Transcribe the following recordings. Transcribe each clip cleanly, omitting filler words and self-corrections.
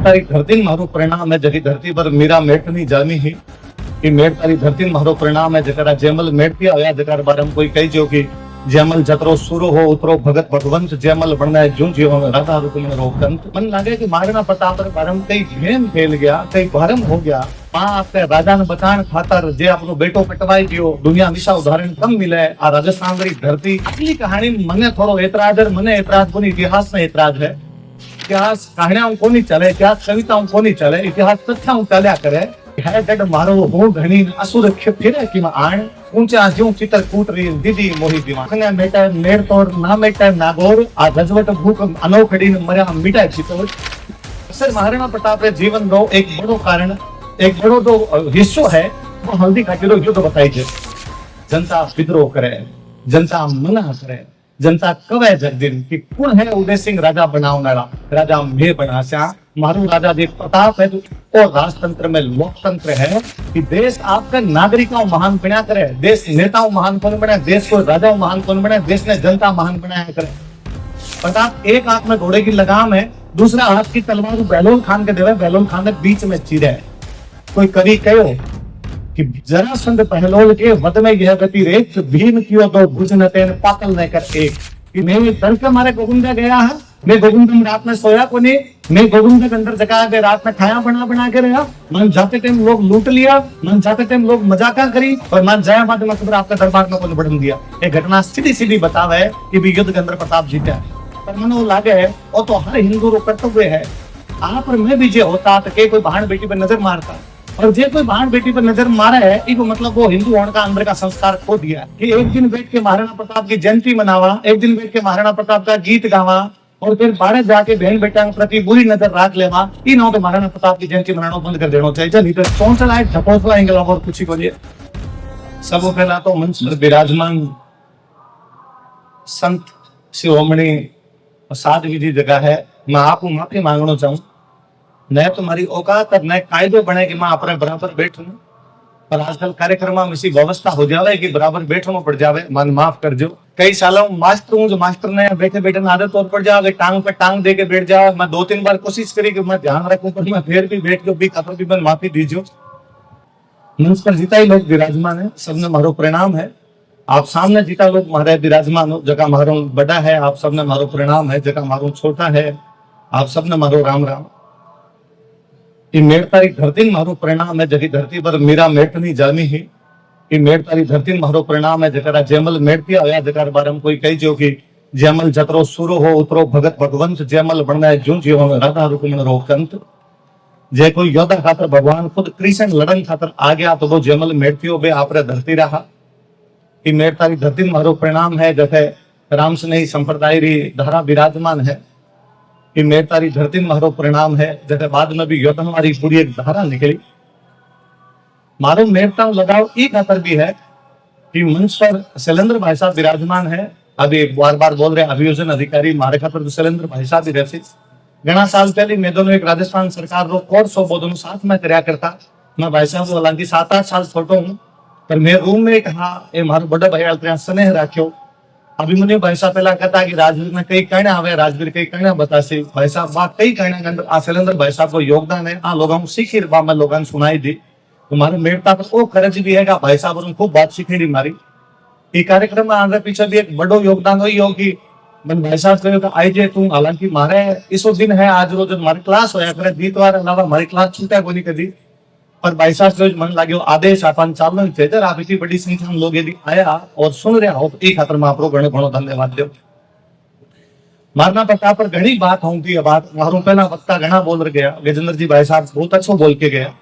તારી ધરતી મારું પરિણામ હે જરી ધરતી પર મીરા મેટની જામી હી कि मेट तारी धरती मारो परिणाम है जरा जयमल मेट आया जकार बारे में कोई कही जो कि जयमल जतरो सुरो हो उतरो भगत भगवंत जयमल बनना है जू जीवन राधा रुक्मिणी रोकंत मन लागे कि महाराणा प्रताप बारे में कई भेम फैल गया कई भरम हो गया मां आपने राजा ने बचाण खातर जे आपनो बेटो पटवाई गयो दुनिया हमेशा उदाहरण कम मिले आ राजस्थान री धरती आटली कहानी मने थोड़ो एतराज है मने एतराज कोनी इतिहास में एतराज है इतिहास कहानियां कोनी चले इतिहास कविताओं कोनी चले इतिहास तथ्यों चल्या करे है जड मारो हो घणी असुर फिरे कि आण ऊंचा ज्यों चितर कूट रही दीदी मोही दीवान ने मेटा मेर तोड़ ना मेटा नागोर आ रजवट भूख अनोखड़ी मर्या मिटा चितोड़ सर महाराणा प्रताप रे जीवन रो एक बड़ो कारण एक बड़ो जो हिस्सो है वो हल्दी घाटी रो युद्ध बताई छे जनता विद्रोह करे जनता मना करे जनता कवे जगदीन कि कौन है उदय सिंह राजा बनावनारा राजा मैं बनास्या मारू राजा जी प्रताप है और राजतंत्र में लोकतंत्र है कि देश आपके नागरिकों महान बना करे देश नेताओं महान कौन बने देश को राजाओं महान कौन बने देश ने जनता महान बनाया करे प्रताप एक हाथ में घोड़े की लगाम है दूसरा हाथ की तलवार बहलोल खान के देवे बहलोल खान ने बीच में चीरे कोई कवि कहो कि जरासंध पहलोल के वध में यह गति रेत भीम कियो तो भुज न तेन पातल न कर एक कि मैं डर के मारे गोविंदा गया है मैं गोविंद में रात में सोया को नहीं मैं गोविंद के अंदर जगह पे रात में खाया बना के रहा मन जाते टाइम लोग लूट लिया मन जाते टाइम लोग मजाका करी और मन जाया बाद में खबर आपका दरबार में कोई बढ़न दिया ये घटना सीधी सीधी बतावे कि भी युद्ध के अंदर प्रताप जीता पर मन वो लागे है वो तो हर हिंदू रो कर्तव्य है आप पर मैं भी जे होता तो के कोई बहन बेटी पर नजर मारता और जे कोई बहन बेटी पर नजर मारा है इको मतलब वो हिंदू होने का अंदर का संस्कार खो दिया कि एक दिन बैठ के महाराणा प्रताप की जयंती मनावा एक दिन बैठ के महाराणा प्रताप का गीत गावा और फिर बाहर जाके बहन बेटा के प्रति बुरी नजर रख लेवा इन हो तो महाराणा प्रताप की जयंती मनाना बंद कर देना चाहिए नहीं तो चौंसला है ढपोसला एंगल और कुछ को लिए सब पहला तो मंच पर विराजमान संत शिरोमणि साधवी जी जगह है मैं आपको माफी मांगना चाहूं न तुम्हारी औकात न कायदो बने कि मैं अपने बराबर बैठूं पर आजकल कार्यक्रम में ऐसी व्यवस्था हो जावे कि बराबर बैठना पड़ जावे मन माफ कर जो कई सालों मास्टर हूँ जो मास्टर ने बैठे बैठे आदत और पड़ जावे टांग पे टांग दे के बैठ जावे मैं 2-3 बार कोशिश करी कि मैं ध्यान रखूं पर मैं फिर भी बैठ के भी खतर भी मैं माफी दीजियो मंच पर जीता ही लोग विराजमान है सबने मारो परिणाम है आप सामने जीता लोग मारे विराजमान हो जगह मारो बड़ा है आप सबने मारो परिणाम है जगह मारो छोटा है आप सबने मारो राम राम कि मेट तारी धरती मारो परिणाम है जरी धरती पर मीरा मेटनी जामी ही कि मेट तारी धरती मारो परिणाम है जरा जयमल मेट आया जकार बारे में कोई कही जो कि जयमल जतरो सुरो हो उतरो भगत भगवंत जयमल बनना है जू जीवन राधा रुक्मिणी रोकंत जे कोई योद्धा खातर भगवान खुद कृष्ण लड़न खातर आ गया तो वो जयमल मेटथियो बे आपरे धरती रहा कि मेट तारी धरती मारो परिणाम है जैसे राम स्नेही संप्रदाय री धारा विराजमान है कि मेरे तारी धरती मारो परिणाम है जैसे बाद में भी योद्धन वाली पूरी एक धारा निकली मारो मेरता लगाव ई खातर भी है कि मंच पर शैलेंद्र भाई साहब विराजमान है अभी बार बार बोल रहे अभियोजन अधिकारी मारे खातर तो शैलेंद्र भाई साहब भी रहते घना साल पहले मैं दोनों एक राजस्थान सरकार रो कोर्स हो दोनों साथ में करया करता मैं भाई साहब हालांकि 7-8 साल छोटो हूँ पर मैं रूम में कहा ए मारो बड़ा भाई स्नेह राख्यो अभिमन्यु भाई साहब पहला कहता कि राजवीर में कई कहना आवे राजवीर कई कहना बतासे भाई साहब बात कई कहना के अंदर शैलेंद्र भाई साहब को योगदान है आ लोगों सीखी बा मैं लोगों सुनाई दी तुम्हारे मेड़ता पर वो खर्च भी है भाई साहब और खूब बात सीखी मारी ये कार्यक्रम में आगे पीछे भी एक बड़ो योगदान हुई हो कि मन भाई साहब कहो कि आई जे तू हालांकि मारे इसो दिन है आज रोज हमारी क्लास होया करे दीतवार अलावा हमारी क्लास छूटा कोनी कदी पर भाई साहब रोज मन लाग्यो आदेश आपन चालू थे जर आप इतनी बड़ी संख्या में लोग यदि आया और सुन रहा हो तो एक खातर में आपरो घणो घणो धन्यवाद दो मारना प्रताप पर घणी बात होंगी बात मारू पहला वक्ता घना बोल गया गजेंद्र जी भाई साहब बहुत अच्छो बोल के गया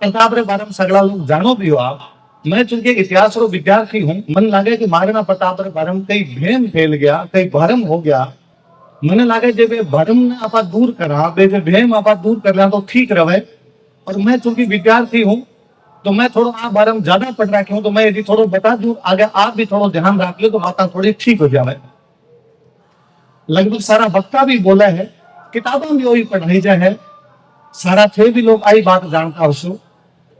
प्रताप रे बारे में सगला लोग जानो भी हो आप मैं चूंकि इतिहास रो विद्यार्थी हूँ मन लगे कि महाराणा प्रताप रे बारे में कई भेम फैल गया कई भरम हो गया मन लगे जब भरम ने आप दूर करा भेम आप दूर कर लिया तो ठीक रहे और मैं चूंकि विद्यार्थी हूँ तो मैं थोड़ा आप बारे में ज्यादा पढ़ रखी हूँ तो मैं यदि थोड़ा बता दूं आगे आप भी थोड़ा ध्यान रख लो तो बात थोड़ी ठीक हो जाए लगभग सारा वक्ता भी बोला है किताबों भी वही पढ़ाई जाए है सारा थे भी लोग आई बात जानता हो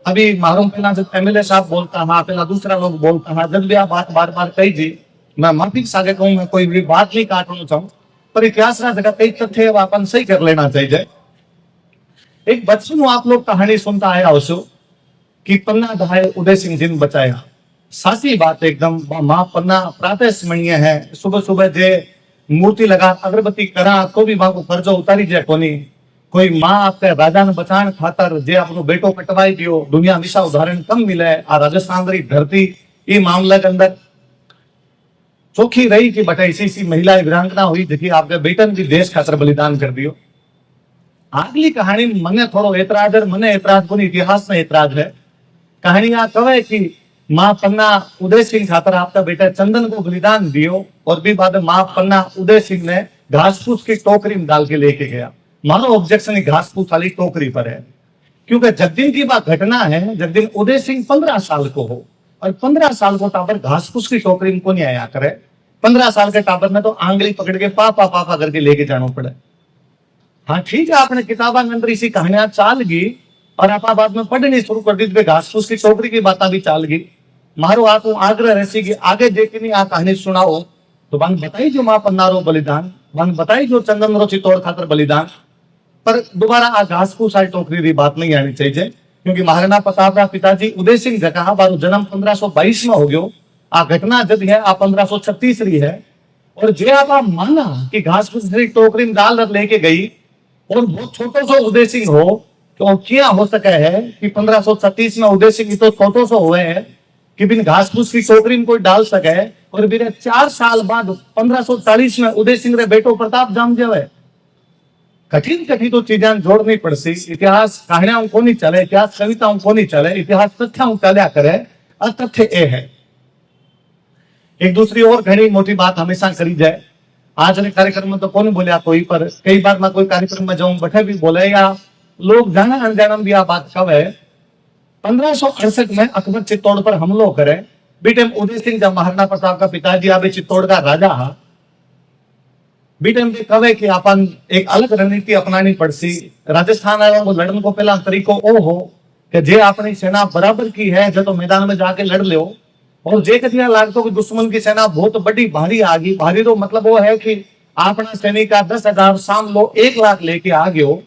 अभी मारूं पहला जब एमएलए साहब बोलता हाँ पहला दूसरा लोग बोलता हाँ जब भी आप बात बार बार कही जी मैं माफी सागे कहूँ मैं कोई भी बात नहीं काटना चाहूँ पर इतिहास जगह कई तथ्य अपन सही कर लेना चाहिए एक बचपन आप लोग कहानी सुनता आया हो कि पन्ना दहाए उदय सिंह जिन बचाया। साची बात एकदम मां पन्ना प्रातः स्मरणीय है। सुबह सुबह जे मूर्ति लगा अगरबत्ती करा तो भी मां को कर्जो उतारी जाए कोनी। कोई मां आपके राजा ने बचाण खातर जे अपनो बेटो कटवाई दियो, दुनिया हमेशा उदाहरण कम मिले। आ राजस्थान री धरती ये मामला के अंदर चौखी रही कि बटा ऐसी महिला वीरांगना हुई जेकी आपके बेटन भी देश खातर बलिदान कर दियो। આગલી કહાણી મને થોડો એતરાજ મને એતરાજ કોની ઇતિહાસ ને એતરાજ है। कहानी आ कहे कि मां पन्ना उदय सिंह खातर आपका बेटा चंदन को बलिदान दियो और भी बाद मां पन्ना उदय सिंह ने घास फूस की टोकरी में डाल के लेके गया। मानो ऑब्जेक्शन घास फूस वाली टोकरी पर है, क्योंकि जब दिन की बात घटना है, जब दिन उदय सिंह 15 साल को हो और 15 साल को टाबर घास फूस की टोकरी में को नहीं आया करे। 15 साल के टाबर ने तो आंगली पकड़ के पापा पापा करके लेके जाना पड़े। हाँ ठीक है, आपने किताबा के अंदर इसी कहानियां चाल गई और आप बाद में पढ़नी शुरू कर दी तो घास फूस की टोकरी की बात भी चाल गई। मारो आप आग्रह रहसी कि आगे जेकी नहीं आ कहानी सुनाओ तो बन बताई जो मां पन्ना रो बलिदान, बन बताई जो चंदन रो चित्तौड़ खातर बलिदान। पर दोबारा आ घास फूस वाली टोकरी की बात नहीं आनी चाहिए, क्योंकि महाराणा प्रताप रा पिताजी उदय सिंह जका बारो जन्म 1522 में हो गयो। आ घटना जब है आ 1536 री है। और जे आप माना कि घास फूस की टोकरी में डाल लेके गई और बहुत छोटो सो उदय सिंह हो तो क्या हो सके है कि 1536 में उदय सिंह तो छोटो सो हुए है कि बिन घास फूस की टोकरी में कोई डाल सके। और बिना 4 साल बाद 1540 में उदय सिंह रे बेटो प्रताप जाम जावे। कठिन कठिन तो चीजें जोड़नी पड़सी। इतिहास कहानियां को नहीं चले, इतिहास कविताओं को नहीं चले, इतिहास तथ्यों चलिया करे। और तथ्य ए है। एक दूसरी और घनी मोटी बात हमेशा करी जाए। आज ने कार्यक्रम में तो कौन बोलिया कोई, पर कई बार मैं कोई कार्यक्रम में जाऊं बैठे भी बोले या लोग जाना अनजाना भी आ बात कवे। 1568 में अकबर चित्तौड़ पर हमलो करे। बीटे उदय सिंह जब महाराणा प्रताप का पिताजी आवे चित्तौड़ का राजा हा। बीटे में कवे कि अपन एक अलग रणनीति अपनानी पड़सी। राजस्थान आया वो लड़न को पहला तरीको ओ हो कि जे अपनी सेना बराबर की है जो तो मैदान में जाके लड़ लो। और जे कदिया लागतो कि दुश्मन की सेना बहुत बड़ी भारी आ गई। भारी तो मतलब वो है कि अपना सैनिक का 10,000 साम लो 1 लाख लेके आ गयो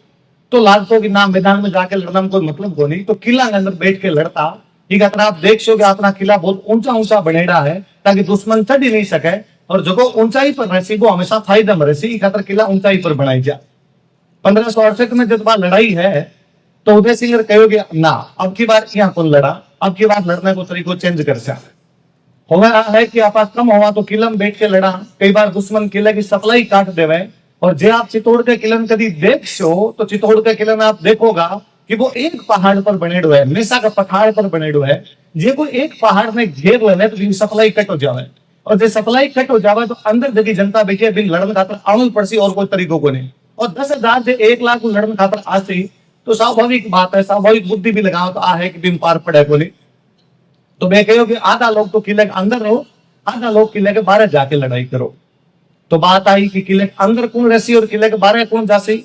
तो लागतो कि ना मैदान में जाके लड़ना में कोई मतलब को नहीं, तो किला के अंदर बैठ के लड़ता। ठीक है, आप देख सो कि अपना किला बहुत ऊंचा ऊंचा बनेड़ा है ताकि दुश्मन चढ़ ही नहीं सके। और जो ऊंचाई पर रहसी वो हमेशा फायदा में रहसी, खातर किला ऊंचाई पर बनाई जा। 1568 में जब लड़ाई है तो उदय सिंह कहोगे ना अब की बार यहाँ कौन लड़ा, अब की बार लड़ने को तरीको चेंज कर है कि आप कम हुआ तो किला में बैठ के लड़ा। कई बार दुश्मन किले की सप्लाई काट देवे। और जे आप चित्तौड़ के किलन कभी देखो तो चित्तौड़ के किलन आप देखोगा कि वो एक पहाड़ पर बनेड़ो है, हमेशा का पहाड़ पर बनेड़ो है। जे कोई एक पहाड़ में घेर लेने तो सप्लाई कट हो जावे। और जे सप्लाई कट हो जावे तो अंदर जगी जनता बैठी बिन लड़न खातर आउल पड़सी और कोई तरीको को नहीं। और 10,000 जे 1 लाख लड़न खातर आसी तो स्वाभाविक बात है, स्वाभाविक बुद्धि भी लगाओ तो आ है कि बिन पार पड़े को नहीं। तो मैं कहो कि आधा लोग तो किले के अंदर रहो, आधा लोग किले के बाहर जाके लड़ाई करो। तो बात आई कि किले के अंदर कौन रहसी और किले के बाहर कौन जासी।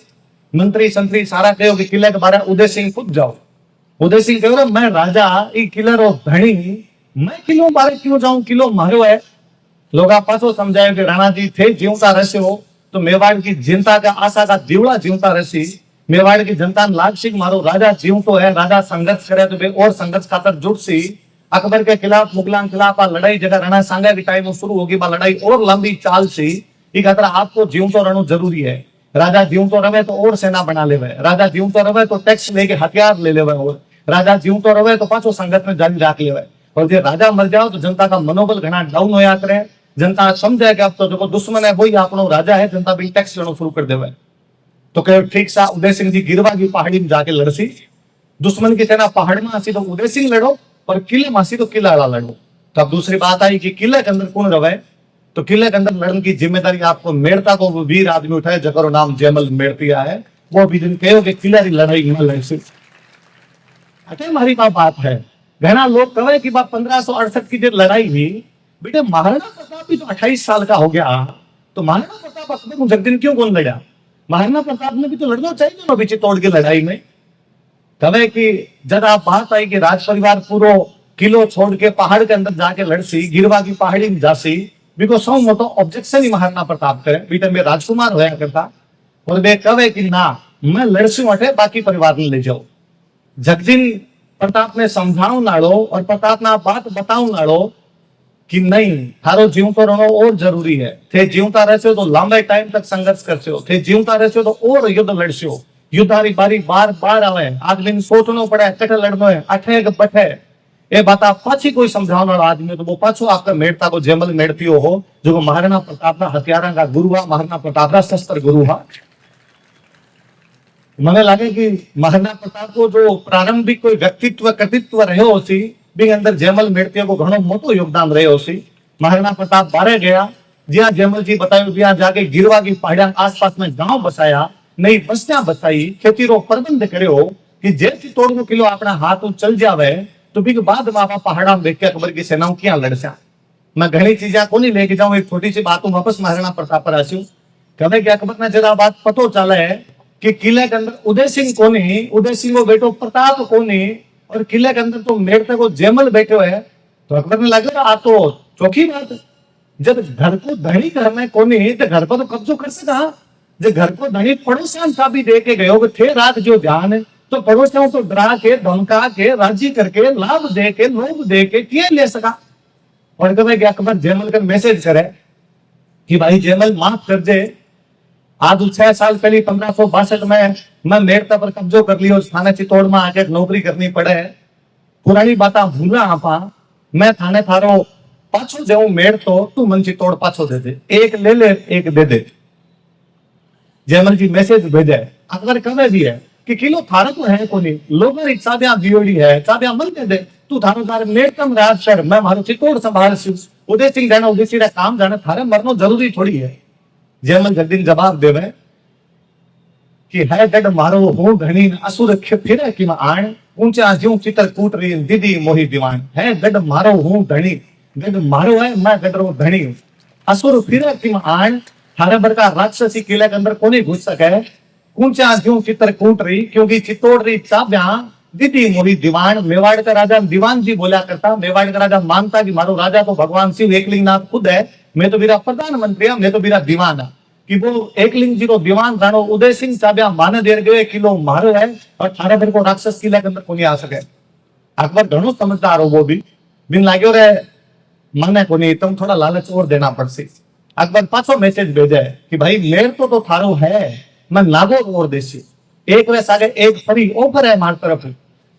मंत्री संतरी सारा कहो कि किले के बाहर उदय सिंह खुद जाओ। उदय सिंह कहो मैं राजा ई किले रो धनी, मैं किलो बाहर क्यों जाऊं, किलो मारो है। लोग पाछो समझाए कि राणा जी थे जीवता रहसे हो तो मेवाड़ की जनता का आशा का दीवड़ा जीवता रहसी। मेवाड़ की जनता लागसी मारो राजा जीवतो है, राजा संघर्ष करे तो और संघर्ष खातर जुटसी। अकबर के खिलाफ मुगलों के खिलाफ लड़ाई जगह राणा सांगा की टाइम शुरू होगी लड़ाई और लंबी चाल सी। खातर आपको जीवतो रहना जरूरी है। राजा जीवतो रहे तो और सेना बना लेवे, राजा जीवतो रहे तो टैक्स लेके हथियार ले लेवे, और राजा जीवतो रहे तो पाछो संगत में जारी राख लेवे। और जो राजा मर जाओ तो जनता का मनोबल घना डाउन होया करे। जनता समझे कि अब तो जो दुश्मन है वही अपनो राजा है, जनता भी टैक्स लेना शुरू कर देवे। तो कहो ठीक सा उदय सिंह जी गिरवा की पहाड़ी में जाके लड़सी। दुश्मन की सेना पहाड़ में आसी तो उदय सिंह लड़ो और किले मासी तो किला लड़ो। तो अब दूसरी बात आई कि किले के अंदर कौन रवे। तो किले के अंदर लड़ने की जिम्मेदारी आपको मेड़ता को वो वीर आदमी उठाए जगरो नाम जयमल मेड़तिया है। वो भी दिन कहो कि किले की लड़ाई में लड़सी। अटे हमारी बात है। घना लोग कहे कि 1568 की जो लड़ाई हुई बेटे महाराणा प्रताप भी तो 28 साल का हो गया। तो महाराणा प्रताप अकबर मुजद्दिन क्यों कौन लड़ा। महाराणा प्रताप ने भी तो लड़ना चाहिए ना चित्तौड़ की लड़ाई में। कहे कि जब आप बात आई कि राज परिवार पूरा किलो छोड़ के पहाड़ के अंदर जाके लड़सी, गिरवा की पहाड़ी में जासी, बिको सौ मोटो ऑब्जेक्शन ही महाराणा प्रताप करे। बीटे में राजकुमार होया करता और वे कहे कि ना मैं लड़सी માટે बाकी परिवार ने ले जाओ। जगदीन प्रताप ने समझाऊ नाड़ो और प्रताप ना बात बताऊ नाड़ो कि नहीं थारो जीवतो रहनो और जरूरी है। थे जीवता रहशो तो लंबे टाइम तक संघर्ष करशो, थे जीवता रहशो तो और युद्ध लड़शो। युद्ध हारी बारी बार बार आवे, आदमी सोचनो पड़े कटे लड़नो है, अठे के बठे ए बाता पाछी कोई समझावने वाला आदमी तो वो पाछो आपका मेड़ता को जेमल मेड़तियो हो जो महाराणा प्रताप ना हथियारा का गुरु हा, महाराणा प्रताप ना शस्त्र गुरु हा। મને લાગે કે મહારાણા પ્રતાપ જો પ્રારંભિક કોઈ વ્યક્તિત્વ કૃતિત્વ રહ્યો હશે બી અંદર જેમલ મેળતીઓ को ઘણો મોટો યોગદાન રહ્યો હશે। મહારાણા પ્રતાપ બારે ગયા જ્યાં જેમલજી बतायो ત્યાં जाके गिरवा की पहाड़िया आसपास में गांव बसाया, नई बस्तियां बसाई, खेती रो प्रबंध कर्यो कि जे चित्तौड़ को किलो अपना हाथ चल जावे तो बी बाद में आप पहाड़ा में देख के अकबर की सेनाओं क्या लड़सा। मैं घनी चीजा को नहीं लेके जाऊं, एक छोटी सी बात वापस महाराणा प्रताप पर आशू कहे कि अकबर ने जरा बात पतो चले है कि किले के अंदर उदय सिंह कोनी, उदय सिंह को बेटो प्रताप कोनी और किले के अंदर तो मेड़ते को जेमल बैठो है। तो अकबर ने लगा आ तो चौकी बात, जब घर को धनी घर में कोनी तो घर पर तो कब्जो कर सका। जब घर को धनी पड़ोसियों चाबी दे के गयो थे रात जो ध्यान है तो पड़ोसियों को डरा के धमका के राजी करके लाभ दे के लोभ दे के किए ले सका। और कहे कि अकबर जेमल कर मैसेज करे कि भाई जेमल माफ कर दे, आज 6 साल पहले 1562 में मैं मेड़ता पर कब्जो कर लियो, थाने चित्तौड़ में आके नौकरी करनी पड़े, पुरानी बात भूला आपा, मैं थाने थारो पाछो देऊ मेड़ तो तू मन चित्तौड़ पाछो दे दे, एक ले ले एक दे दे। जयमल जी मैसेज भेजे। अकबर कहे भी है कि किलो थारा तो है कोनी, लोगों की चाबियां दियोड़ी है, चाबियां मन दे दे, तू थारो थारे मेड़तम राज शहर मैं मारो चित्तौड़ संभाल उदय सिंह जाने उदय सिंह काम जाने थारे मरनो जरूरी थोड़ी है। जयमल जगदीन जवाब देवे कि है गड मारो हूं धनी असुर फिरे कि आण ऊंचा ज्यों चित्र कूट रही दीदी मोही दीवान। है गड मारो हूं धनी, गड मारो है मैं गड रो धनी, असुर फिरे कि आण थारे भर का राक्षसी किले के अंदर कोनी घुस सके। ऊंचा ज्यों चित्र कूट रही क्योंकि चित्तौड़ रही चाबियां दीदी मोही दीवान। मेवाड़ का राजा दीवान जी बोला करता, मेवाड़ का राजा मानता कि मारो राजा तो भगवान शिव एकलिंगनाथ खुद है, मैं तो मेरा प्रधानमंत्री मैं तो मेरा दीवान है। कि वो एकलिंग जी रो दीवान राणो उदय सिंह चाबिया माने दे गयो किलो मारो है और थारे भर को राक्षस किले के अंदर कोनी आ सके। अकबर घणो समझदार हो वो भी बिन लाग्यो रे मने कोनी तुम थोड़ा लालच और देना पड़से। अकबर पाछो मैसेज भेजे कि भाई मेर तो थारो है, मैं नागौर और देसी एक वे सागे एक फ्री ऑफर है मार तरफ,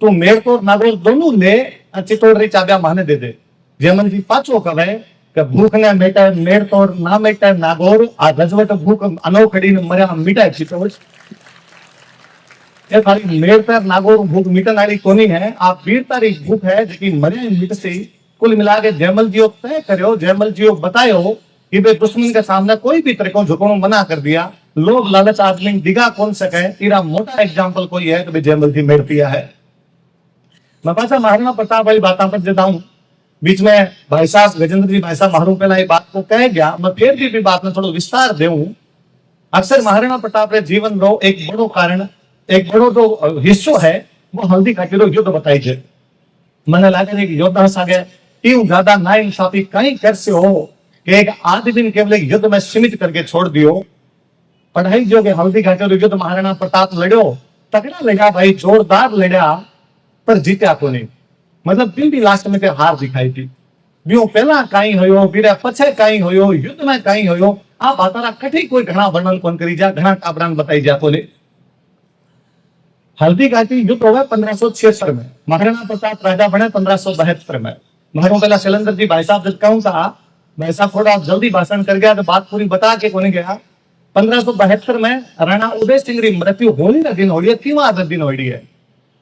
तू मेर तो नागौर दोनों ले चित्तौड़ री चाबिया माने दे दे। जयमल जी पाछो कहे कि भूख ने मेटा मेड़ तोड़ ना मेटा नागौर आ रजवट भूख अनोखड़ी ने मर्या मिटाय चित्तौड़। ये खाली मेड़ पर नागौर भूख मिटन वाली कोनी है, आप वीरता री भूख है जेकी मर्या मिटसी। कुल मिला के जयमल जी तय करो, जयमल जी बतायो कि बे दुश्मन के सामने कोई भी तरीको झुकणो मना कर दिया, लोग लालच आदमी दिगा कौन सके। इरा मोटा एग्जाम्पल कोई है तो जयमल जी मेड़तिया है। मैं पाछा महाराणा प्रताप वाली बात पर जता हूं, बीच में भाई साहब गजेंद्र जी भाई साहब मारू पहला ये बात को कह गया, मैं फिर भी बात में थोड़ा विस्तार देऊं। अक्सर महाराणा प्रताप रे जीवन रो एक बड़ो कारण, एक बड़ो जो हिस्सो है वो हल्दी घाटी रो युद्ध बताई छे। मने लागे कि योद्धा सागे यूं ज्यादा ना इंसाफी कहीं कर से हो कि एक आदमी केवल एक युद्ध में सीमित करके छोड़ दियो। पढ़ाई जो के हल्दी घाटी रो युद्ध महाराणा प्रताप लड़ो, तगड़ा लड़ा भाई, जोरदार लड़ा, पर जीत्या को नहीं। मतलब भी लास्ट में हार दिखाई थी। ब्यो पहला कई होयो, बीरे पछे कई होयो, युद्ध में कई होयो, आ बातारा कठी कोई घना वर्णन कोन करी जा, घना काबरान बताई जा कोले। हल्दी घाटी युद्ध होवे 1576 में, महाराणा प्रताप राजा बने 1572 में। मारो पहला शैलेंद्र जी भाई साहब जब कहूं था, भाई साहब थोड़ा जल्दी भाषण कर गया तो बात पूरी बता के कोने गया। 1572 में राणा उदय सिंह री मृत्यु होली ना दिन होली है, 3वां दिन होली है।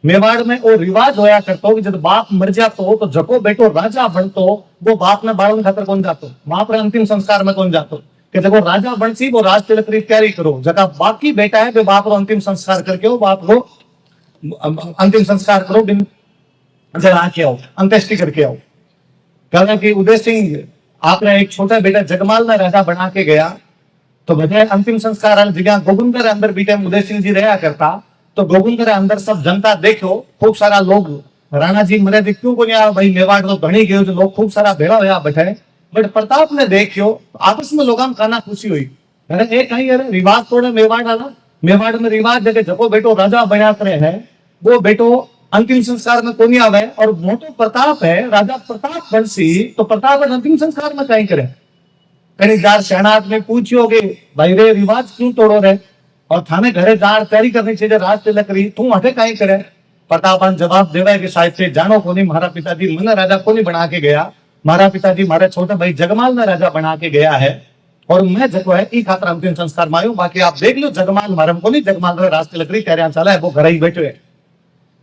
मेवाड़ में वो रिवाज होया करतो कि जब बाप मर जातो तो जको बेटो राजा बनतो वो बाप ने बाळन खातर कौन जातो, बाप रे अंतिम संस्कार में कौन जातो कि जब राजा बनसी वो राज तिलक री तैयारी करो, जका बाकी बेटा है वे बाप रो अंतिम संस्कार करके हो, बाप रो अंतिम संस्कार करो, बिन जरा के आओ, अंत्येष्टि करके आओ। कहना कि उदय सिंह आपने एक छोटा बेटा जगमाल ने राजा बना के गया तो बजाय अंतिम संस्कार जगह गोविंदर अंदर बीते उदय सिंह जी रहा करता तो गोविंदर अंदर सब जनता देखो खूब सारा लोग राणा जी मरे क्यों को नहीं भाई मेवाड़ तो घनी गयो जो लोग खूब सारा भेड़ा होया बैठे। बट प्रताप ने देखियो आपस में लोग काना खुशी हुई, अरे एक कहीं अरे रिवाज तोड़े मेवाड़ वाला मेवाड़ में रिवाज है कि जको बेटो राजा बना करे है वो बेटो अंतिम संस्कार में कोनी आवे, और मोटो प्रताप है राजा प्रताप बंसी तो प्रताप अंतिम संस्कार में कहीं करे। कहीं जार शहनाथ में पूछियो कि भाई रे रिवाज क्यों तोड़ो रे, और थाने घरे जार तैयारी करनी चाहिए राज तिलक रही, तू हटे कहीं करे। प्रतापन जवाब देवे कि साहिब से जानो कोनी, मारा पिताजी मन राजा कोनी बना के गया, मारा पिताजी मारे छोटे भाई जगमाल ने राजा बना के गया है, और मैं जको है ई खातर अंतिम संस्कार में आयो। बाकी आप देख लो जगमाल मारम को नहीं, जगमाल रे राज तिलक रही तेरे चला है, वो घर ही बैठे है।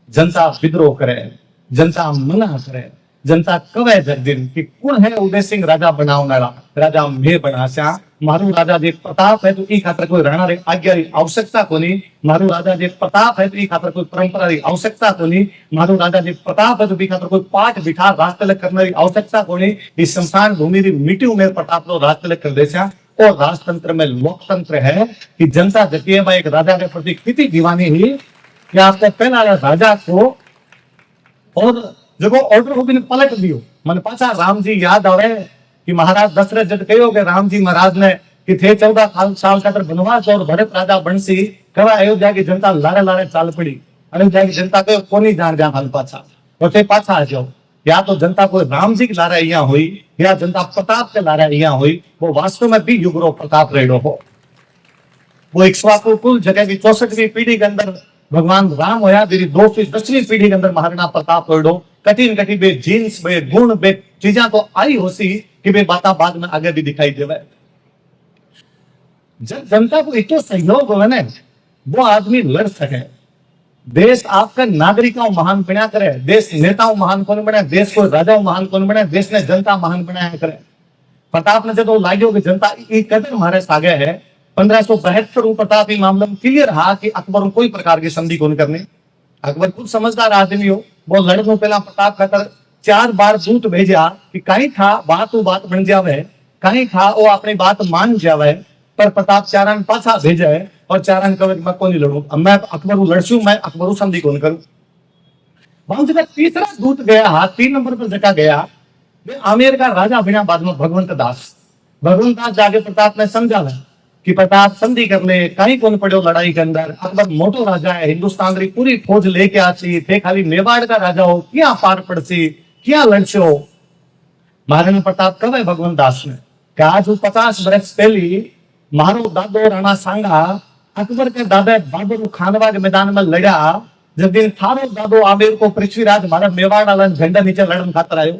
जनता विद्रोह करे, जनता मना करे, जनता कवे जगदिन कि कौन है उदय सिंह राजा बनावनारा, राजा मैं बनास्या, मारू राजा जे प्रताप है तो ई खातर कोई राणा रे आज्ञा री आवश्यकता कोनी, मारू राजा जे प्रताप है तो ई खातर कोई परंपरा री आवश्यकता कोनी, मारू राजा जे प्रताप है तो ई खातर कोई पाठ बिठा राज तिलक करने री आवश्यकता कोनी। इस शमशान भूमि री मिट्टी में प्रताप नो राज तिलक कर देस्या। और राजतंत्र में लोकतंत्र है कि जनता जती है एक राजा के प्रति कितनी दीवानी हुई कि आपने पहला राजा को और जो ऑर्डर को भी पलट दियो। मन पाछा राम जी याद आवे कि महाराज दशरथ जब कहो कि राम जी महाराज ने कि थे 14 साल का बनवास और भरत राजा बनसी कवा अयोध्या की जनता लारे लारे चाल पड़ी, अयोध्या की जनता को कोनी जान जा हाल पाछा और थे पाछा आ जाओ। या तो जनता को राम जी की लारे यहाँ हुई या जनता प्रताप के लारे यहाँ हुई, वो वास्तव में भी युगरो प्रताप रेडो हो। वो इक्ष्वाकु कुल जगह की 64वीं पीढ़ी के अंदर भगवान राम होया, मेरी 210वीं पीढ़ी के अंदर महाराणा प्रताप रेडो। कठिन कठिन बे जीन्स बे गुण बे चीजा तो आई होसी कि बे बाता बाद में आगे भी दिखाई देवे। जब जनता को इतना सहयोग हो ना वो आदमी लड़ सके। देश आपका नागरिकों महान बना करे, देश नेताओं महान कौन बने, देश को राजाओं महान कौन बने, देश ने जनता महान बनाया करे। प्रताप ने जो लाग्यो कि जनता की कदर हमारे सागे है 1572 प्रताप ही मामले में क्लियर रहा कि अकबर कोई प्रकार की संधि कौन करने। अकबर खुद समझदार आदमी हो, वो लड़ने पहला प्रताप खातर 4 बार दूत भेजा कि कहीं था बात बन जावे, कहीं था वो अपनी बात मान जावे, पर प्रताप चारण पाछा भेजा है और चारण कवे मैं कौन लड़ू, मैं अकबर लड़सू, मैं अकबर संधि कौन करूं। वहां जब तीसरा दूत गया 3 नंबर पर जगह गया आमेर का राजा बिना बाद में भगवंत दास जाके प्रताप ने समझावे कि प्रताप संधि कर ले, कहीं कौन पड़ो लड़ाई के अंदर, अकबर मोटो राजा है, हिंदुस्तान की पूरी फौज लेके आसी थे, खाली मेवाड़ का राजा हो क्या पार पड़सी क्या लड़सो। महाराणा प्रताप कवे भगवंत दास ने कि आज 50 वर्ष पहली मारो दादो राणा सांगा अकबर के दादा बहादुर खानवा के मैदान में लड़ा, जब दिन थारो दादो आमेर को पृथ्वीराज मारा मेवाड़ वाला झंडा नीचे लड़न खातर आयो,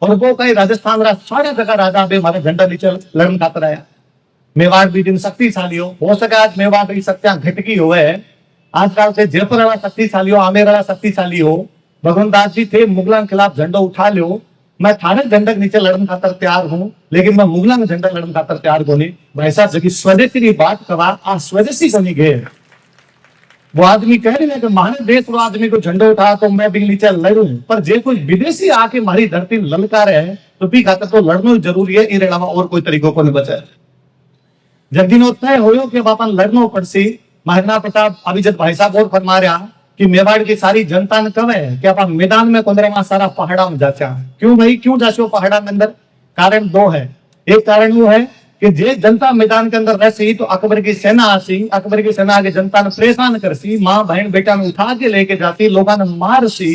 और वो कहीं राजस्थान सारे जगह राजा भी हमारे झंडा नीचे लड़न खातर आया। मेवाड़ भी दिन शक्तिशाली हो सके आज मेवाड़ की शक्तियां घटकी हुए आजकल से जयपुर वाला शक्तिशाली हो, आमेर वाला शक्तिशाली हो। भगवंत दास जी थे मुगलों के खिलाफ झंडा उठा लो, मैं थारे झंडा के नीचे लड़न खातर तैयार हूं, लेकिन मैं मुगलों में झंडा लड़न खातर तैयार को नहीं। भाई साहब जबकि स्वदेशी की बात करा आ स्वदेशी को नहीं गए। वो आदमी कह रहे हैं कि महारे देश वो आदमी को झंडा उठा तो मैं भी नीचे लड़ूं, पर जे कोई विदेशी आके हमारी धरती ललकार है तो भी खातर तो लड़ना जरूरी है, इन अलावा और कोई तरीकों को नहीं बचा। जब दिन तय हो कि बापा लड़नो पड़सी, महाराणा प्रताप अभी जब भाई साहब और फरमा रहा कि मेवाड़ की सारी जनता ने कवे कि आप मैदान में कोंदरा सारा पहाड़ा में जाचा। क्यों भाई क्यों जाचो पहाड़ा में अंदर? कारण 2 है। एक कारण वो है कि जे जनता मैदान के अंदर रहसी तो अकबर की सेना आसी, अकबर की सेना आगे जनता ने परेशान करसी, माँ बहन बेटा ने उठा के लेके जाती, लोगों ने मारसी।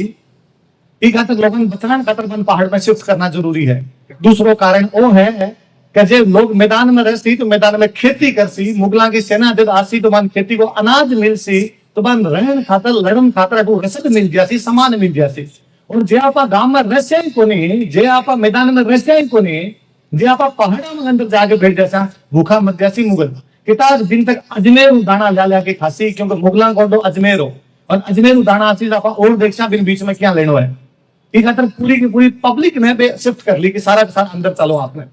ई खातर लोगों ने बचना खातर बन पहाड़ में शिफ्ट करना जरूरी है। दूसरो कारण वो है कि जे लोग मैदान में रहसी तो मैदान में खेती करसी, मुगला की सेना जब आसी तो मन खेती को अनाज मिलसी, तो बन रहन खातर लड़न खातर वो रसद मिल जासी, सामान मिल जासी। और जे आपा गांव में रहस्या ही कोनी, जे आपा मैदान में रहस्या ही कोनी, जे आपा पहाड़ा में अंदर जाके बैठ जासा भूखा मत जासी। मुगल कितना दिन तक अजमेर दाना ला के खासी, क्योंकि मुगला को अजमेर हो और अजमेर दाना आसी आपा और देखसा बिन बीच में क्या लेनो है। ई खातर पूरी की पूरी पब्लिक ने शिफ्ट कर ली कि सारा के सारा अंदर चलो। आपने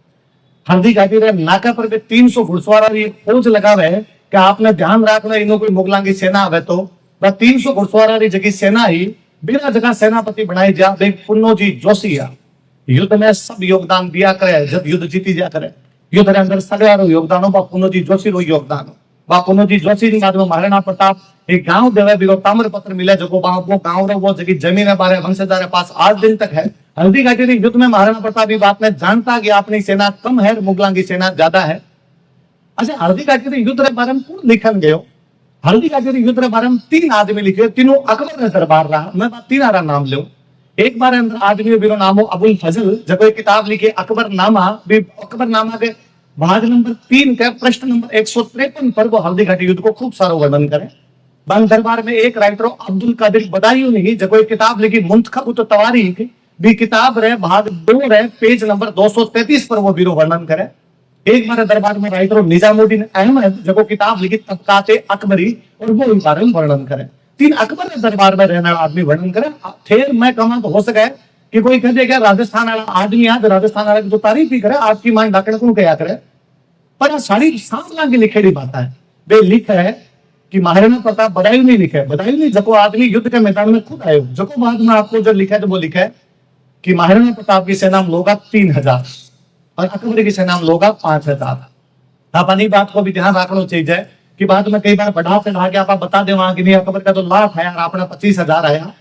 हल्दी घाटी रहे नाका पर 300 घुड़सवार फौज लगावे कि आपने ध्यान रखना इनो कोई मुगलों की सेना आवे तो 300 घुड़सवार जगह सेना ही बिना जगह सेनापति बनाई जा। पुन्नो जी जोशी युद्ध में सब योगदान दिया करे, जब युद्ध जीती जा करे युद्ध के अंदर सगळा योगदान हो पुन्नो जी जोशी रो योगदान हो। पुन्नो जी जोशी बाद में महाराणा प्रताप एक गांव देवे भी ताम्र पत्र मिले जो वो गांव रो वो जगह जमीन बारे वंशजारे पास आज दिन तक है। हल्दी घाटी युद्ध में महाराणा प्रताप ये बात ने जानता कि अपनी सेना कम है, मुगलों की सेना ज्यादा है। अच्छा हल्दी घाटी युद्ध के बारे में कौन लिखन गयो? हल्दी का युद्ध के बारे में 3 आदमी लिखे, तीनों अकबर ने दरबार रहा। मैं बात 3 नाम लो। एक बार आदमी बिरो नामो अबुल फजल, जब एक किताब लिखे अकबर नामा, अकबर नामा के भाग नंबर 3 के प्रश्न नंबर 153 पर वो हल्दी घाटी युद्ध को खूब सारा वर्णन करे। बंग दरबार में एक राइटर अब्दुल कादिर बदायूं नहीं, जब एक किताब लिखी मुंतखब तवारीख भी किताब रहे भाग 2 रहे पेज नंबर 233 पर वो बीरो वर्णन करे। एक बार दरबार में राइटर निजामुद्दीन अहमद जब किताब लिखी तबकाते अकबरी, और वो इन बारे में वर्णन करे। 3 अकबर के दरबार में रहने वाला आदमी वर्णन करे। फिर मैं कहूँ तो हो सके कि कोई कह दे क्या राजस्थान वाला आदमी आज राजस्थान वाले की तो तारीफ ही करे, आपकी मान डाकण को क्या करे। पर सारी सांवला की लिखेड़ी बात है, वे लिख है कि महाराणा प्रताप बदायूं नहीं लिखे, बदायूं नहीं जको आदमी युद्ध के मैदान में खुद आयो, जको बाद में आपको जो लिखा है तो वो लिखा है कि महाराणा प्रताप की सेना में लोग 3000 और अकबर की सेना में लोग 5000। अपनी बात को भी ध्यान रखना चाहिए कि बाद में कई बार बढ़ा चढ़ा के आप बता दे वहां की नहीं अकबर का तो लाख आया अपना 25,000 आया,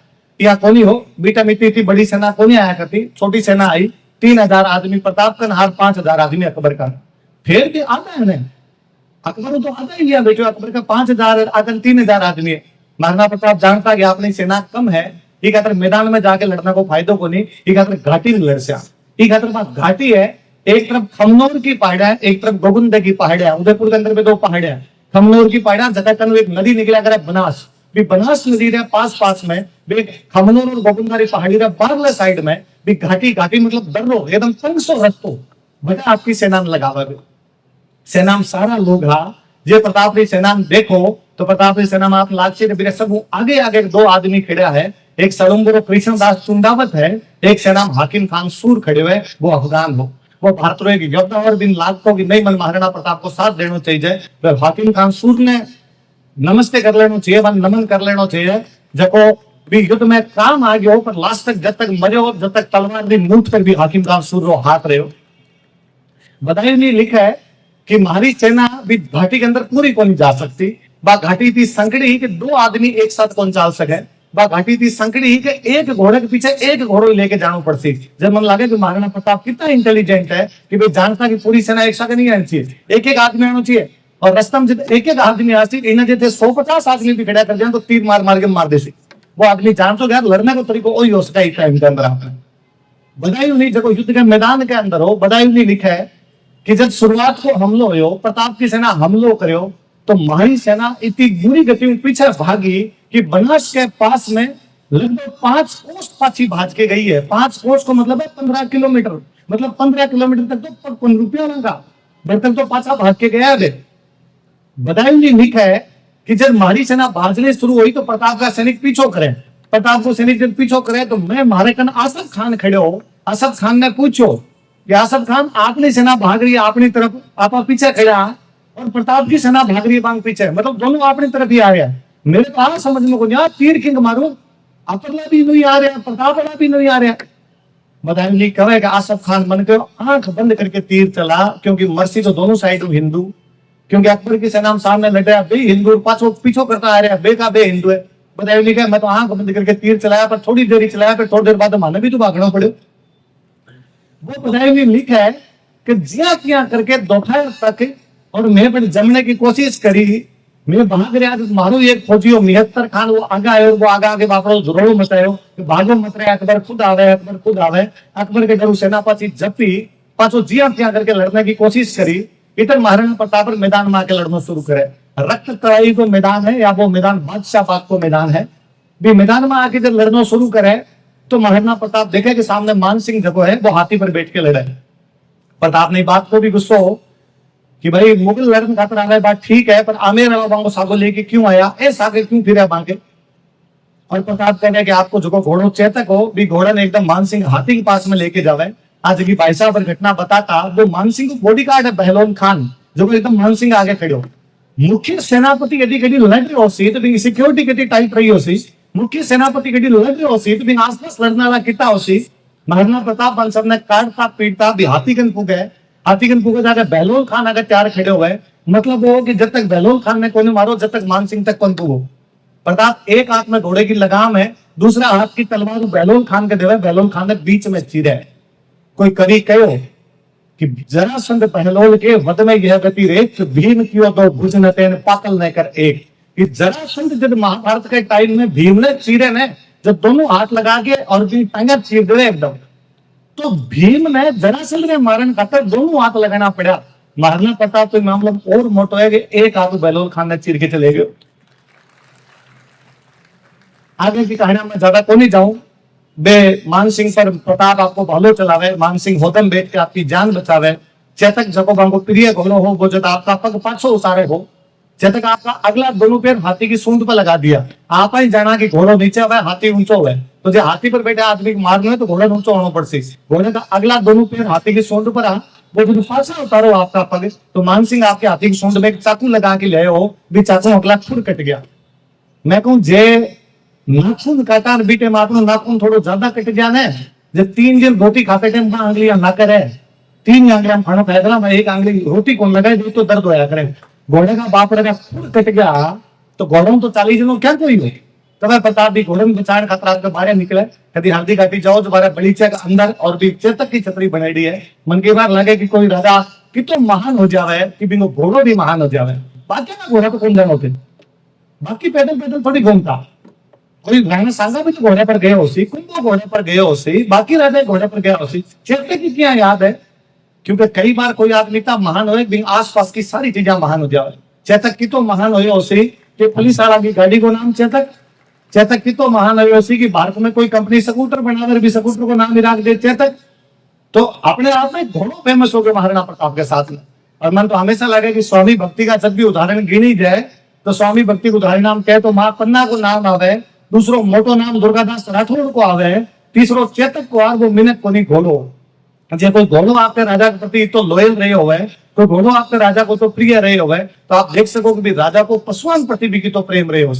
या कोनी हो बेटा मिट्टी इतनी बड़ी सेना कोनी आया करती, छोटी सेना आई 3000 आदमी प्रताप का हार 5000 आदमी अकबर का। फिर भी आता है अकबर तो आता ही लिया बेटो, अकबर का 5000 अगर 3000 आदमी है। महाराणा प्रताप जानता कि अपनी सेना कम है, ये खातर मैदान में जाके लड़ना को फायदो को नहीं, ये खातर घाटी में लड़ से ये खातर बात घाटी है। एक तरफ खमनोर की पहाड़ियां है, एक तरफ गोविंद की पहाड़ियां, उदयपुर के अंदर में 2 पहाड़ियां। खमनोर की पहाड़ियां जगह तन एक नदी निकला करे बनास, भी बनास नदी रे पास में भी खमनोर और गोविंद की पहाड़ी रे बारले साइड में भी घाटी घाटी मतलब दर्रो एकदम 500 रस्तो बड़ा आपकी सेना में लगावा। सेना में सारा लोग हा जे प्रताप की सेना में देखो तो प्रताप की सेना में आप लागसे सब आगे आगे 2 आदमी खड़ा है, एक सड़ुम्बर कृष्णदास चुंडावत है, एक सेना में हाकिम खान सूर खड़े हुए, वो अफगान हो, वो भारत रो एक योद्धा और बिन लागतो कि नहीं मन महाराणा प्रताप को साथ देना चाहिए। तो हाकिम खान सूर ने नमस्ते कर लेना चाहिए, मन नमन कर लेना चाहिए, जको भी युद्ध में काम आ गया हो पर लास्ट तक जब तक मरे हो, जब तक तलवार भी मुंह तक भी हाकिम खान सूर रो हाथ रहे हो। बदायूं ने लिखा है कि हमारी सेना भी घाटी के अंदर पूरी को नहीं जा सकती, बा घाटी थी संकड़ी कि 2 आदमी एक साथ कौन चाल सके, बा घाटी थी संकड़ी कि एक घोड़े के पीछे एक घोड़ो लेके जाना पड़ती। जब मन लगे कि महाराणा प्रताप कितना इंटेलिजेंट है कि भाई जानता कि पूरी सेना एक साथ नहीं आनी चाहिए, एक आदमी आना चाहिए, और रास्ता में एक आदमी आती इन्हें जैसे 150 आदमी भी खड़ा कर दिया तो तीर मार मार के मार दे। वो आदमी जान तो गया लड़ने का तरीका वही हो सका इस टाइम के अंदर। आपने बदायूं नहीं जब युद्ध के मैदान के अंदर हो, बदायूं नहीं लिखा है कि जब शुरुआत को हमलो हो प्रताप की सेना हमलो करो तो हमारी सेना इतनी बुरी गति में पीछे भागी कि बनास के पास में लगभग 5 कोस पाछी भाज के गई है। 5 कोस को मतलब है 15 किलोमीटर, मतलब 15 किलोमीटर तक तो 55 रुपया लगा बर्तन तो पाछा भाग के गया है। बदायूं जी लिखा है कि जब हमारी सेना भाजने शुरू हुई तो प्रताप का सैनिक पीछो करे, प्रताप को सैनिक जब पीछो करे तो मैं मारे कन आसफ खान खड़े हो, आसफ खान ने पूछो कि आसफ खान आपने सेना भाग रही है अपनी तरफ, आप पीछे खड़ा और प्रताप की सेना भाग रही है बांग पीछे, मतलब दोनों अपनी तरफ ही आ रहे हैं। मेरे को आ समझ में को नहीं, तीर किंग मारू अपरला भी नहीं आ रहा, प्रताप वाला भी नहीं आ रहा। बदायूं जी कहेगा आसफ खान मन के आंख बंद करके तीर चला, क्योंकि मर्सी तो दोनों साइड में हिंदू, क्योंकि अकबर की सेना सामने लड़ रहा बे हिंदू, पाछो पीछो करता आ रहा बे का बे हिंदू है। बदायूं जी कहे मैं तो आंख बंद करके तीर चलाया, पर थोड़ी देर ही चलाया, फिर थोड़ी देर बाद माने भी तो भागना पड़े। वो बदायूं जी लिखा है कि जिया तिया करके दोपहर तक और मैं पर जमने की कोशिश करी, मैं भाग रहा तो मारो एक फौजी हो 73 खान वो आगे आयो, वो आगे बापड़ो जोरो मचायो भागो मत रहे, अकबर खुद आवे, अकबर खुद आवे, अकबर के डरू सेना पाछी जपी पाछो जिया तिया करके लड़ने की कोशिश करी। इधर महाराणा प्रताप मैदान में आके लड़ना शुरू करे। रक्त तराई को मैदान है या वो मैदान बादशाह बाग को मैदान है, भी मैदान में आके जब लड़ना शुरू करे तो महाराणा प्रताप देखे कि सामने मान सिंह जगो है वो हाथी पर बैठ के लड़े। प्रताप ने बात को भी गुस्सा हो कि भाई मुगल लड़न खातर आ गए, बात ठीक है, पर आमेर बांगो सागो लेके क्यों आया, ऐसा आगे क्यों फिर बांगे। और प्रताप कहने कि आपको जो घोड़ो चेतक हो भी घोड़ा ने एकदम मान सिंह हाथी के पास में लेके जावे। आज की भाई साहब घटना बताता वो मान सिंह को बॉडी गार्ड है बहलोन खान, जो एकदम मान सिंह आगे खड़े हो। मुख्य सेनापति यदि कभी लड़ रही हो सी तो सिक्योरिटी कभी टाइट रही हो सी, मुख्य सेनापति कभी लड़ रही हो सी तो आसपास लड़ने वाला कितना हो सी। महाराणा प्रताप बन सब ने काटता पीटता भी हाथीगंज पुगे, हाथीगंज पुगे जाकर बहलोल खान अगर 4 खड़े हुए, मतलब वो कि जब तक बहलोल खान ने कोई मारो जब तक मान सिंह तक कौन पुगो। प्रताप एक हाथ में घोड़े की लगाम है, दूसरा हाथ की तलवार बहलोल खान के देवे, बहलोल खान ने बीच में चीरे। कोई कवि कहो कि जरासंध पहलोल के वध में यह गति रेख, भीम कियो तो भुज न तेन पाकल न कर एक। कि जरासंध जब महाभारत के टाइम में भीम ने चीरे ने जब दोनों हाथ लगा के और टांगा चीर दे एकदम, तो भीम ने जरासंध ने मारन खातर दोनों हाथ लगाना पड़ा। मारना पड़ता तो मामला और मोटो है कि एक हाथ बहलोल खान ने चीर के चले गए। आगे की कहानी में ज्यादा को नहीं जाऊं। बे मानसिंह पर प्रताप आपको भालो चलावे, मानसिंह होदम बैठ के आपकी जान बचावे। चेतक जको बांगो प्रिय घोड़ो हो वो जब आपका पग पाछो उतारे हो। चेतक आपका अगला दोनों पैर हाथी की सूंड पर लगा दिया। आप ही जाना कि घोड़ो नीचे हुआ हाथी ऊंचो हुआ, तो जो हाथी पर बैठे आदमी को मारना है तो घोड़े ऊंचो होना पड़सी। घोड़े का अगला दोनों पैर हाथी की सूंड पर आ, वो जो पाछा उतारो आपका पग, तो मानसिंह आपके हाथी की सूंड में एक चाकू लगा के ले हो, भी चाकू अगला खुद कट गया। मैं कहूं जे नाखून काटा बीटे में आपनो नाखून थोड़ो ज्यादा कट गया ने, जे 3 दिन रोटी खाते टाइम में आंगलियां ना करे, 3 आंगलियां खाना खाएगा मैं एक आंगली रोटी कौन लगाए तो दर्द होया करे। घोड़े का बाप रे खुद कट गया तो घोड़ों तो 40 दिनों क्या कोई हो। तब प्रताप भी घोड़े में बचाने खतरा आपके बाहर निकले, कभी हल्दी घाटी जाओ जो बारे बगीचे के अंदर और भी चेतक की छतरी बनाई है। मन की बार लगे कि कोई राजा कि तो महान हो जावे कि बिनो घोड़ो भी महान हो जावे। बाकी ना घोड़ा तो कौन जान होते, बाकी पैदल पैदल थोड़ी घूमता। कोई राणा सांगा भी तो घोड़े पर गए हो सी, कुंभो घोड़े पर गए हो सी, बाकी राजा घोड़े पर गया हो सी। चेतक की क्या याद है, क्योंकि कई बार कोई आदमी इतना महान हो कि आसपास की सारी चीजें महान हो जाए। चेतक की तो महान हो सी कि पुलिस वाला की गाड़ी को नाम चेतक। चेतक की तो महान हो सी कि भारत में कोई कंपनी स्कूटर बनाकर भी स्कूटर को नाम ही रख दे चेतक। तो अपने आप में घोड़ों फेमस हो गए महाराणा प्रताप के साथ में। और मन तो हमेशा लगे कि स्वामी भक्ति का जब भी उदाहरण गिनी जाए तो स्वामी भक्ति को उदाहरण नाम कहे तो मां पन्ना को नाम आवे, दूसरो मोटो नाम दुर्गादास राठौड़ को आवे, तीसरो चेतक को आवे, वो मिनट को नहीं घोड़ो। जे कोई घोड़ो आपके राजा के प्रति तो लॉयल रहे हुए, कोई घोड़ो आपके राजा को तो प्रिय रहे हुए, तो आप देख सको कि राजा को पशुओं प्रति भी तो प्रेम रहे हो।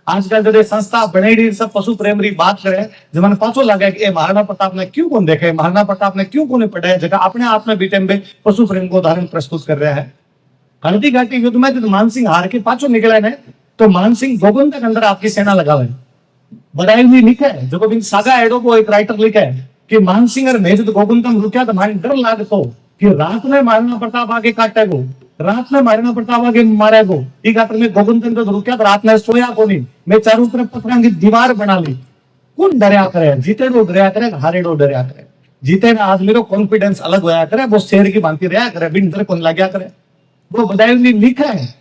आजकल जो संस्था बनेडी सब पशु प्रेम री बात करे, जब पाछो लगे कि महाराणा प्रताप ने क्यों कौन देखे, महाराणा प्रताप ने क्यों कौन पढ़े, जगह अपने आप में बीते में पशु प्रेम को उदाहरण प्रस्तुत कर रहा है। हल्दी घाटी युद्ध में जब मानसिंह हार के पाछो निकले ने, तो मानसिंह गोगुंद के अंदर आपकी सेना लगावे। बड़ाई भी लिखे है जो भी सागा एडो को एक राइटर लिखे है कि मानसिंह और मैं जो गोगुंदम रुकिया तो मारे डर लागतो कि रात में महाराणा प्रताप आगे काटेगो, रात में महाराणा प्रताप आगे मारेगो। ई खातर में गोगुंदम तो रुकिया तो रात में सोया को नहीं, मैं चारों तरफ पत्थरों की दीवार बना ली। कौन डरया करे, जीतेडो डरया करे, हारेडो डरया करे। जीते ना आदमी रो कॉन्फिडेंस अलग होया करे, वो शेर की भांति रहा करे, बिन डर कौन लाग्या करे। वो बदायूं में लिखा है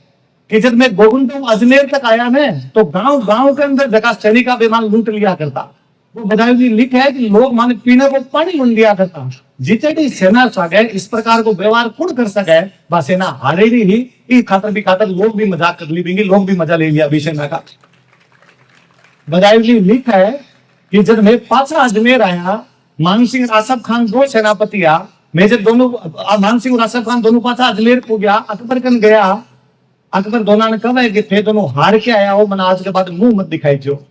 कि जब मैं गोगुंदम अजमेर तक आया ने, तो गांव गांव के अंदर जगह सैनिक का विमान लूट लिया करता। वो बदायूं में लिखा है कि लोग माने पीने को पानी लूट लिया करता। जितनी सेना सके इस प्रकार को व्यवहार कौन कर सके, वह सेना हारेगी ही। इस खातर भी खातर लोग भी मजाक कर ली, लोग भी मजा ले लिया भी सेना का। बदायूं में लिखा है कि जब मैं पाछा अजमेर आया, मानसिंह आसफ खान दो सेनापति आ, मैं जब दोनों मानसिंह और आसफ खान दोनों पाछा अजमेर को गया, अकबर कन गया। अकबर दोनों ने कहा कि थे दोनों हार के आया हो, मना आज के बाद मुंह मत दिखाई जो।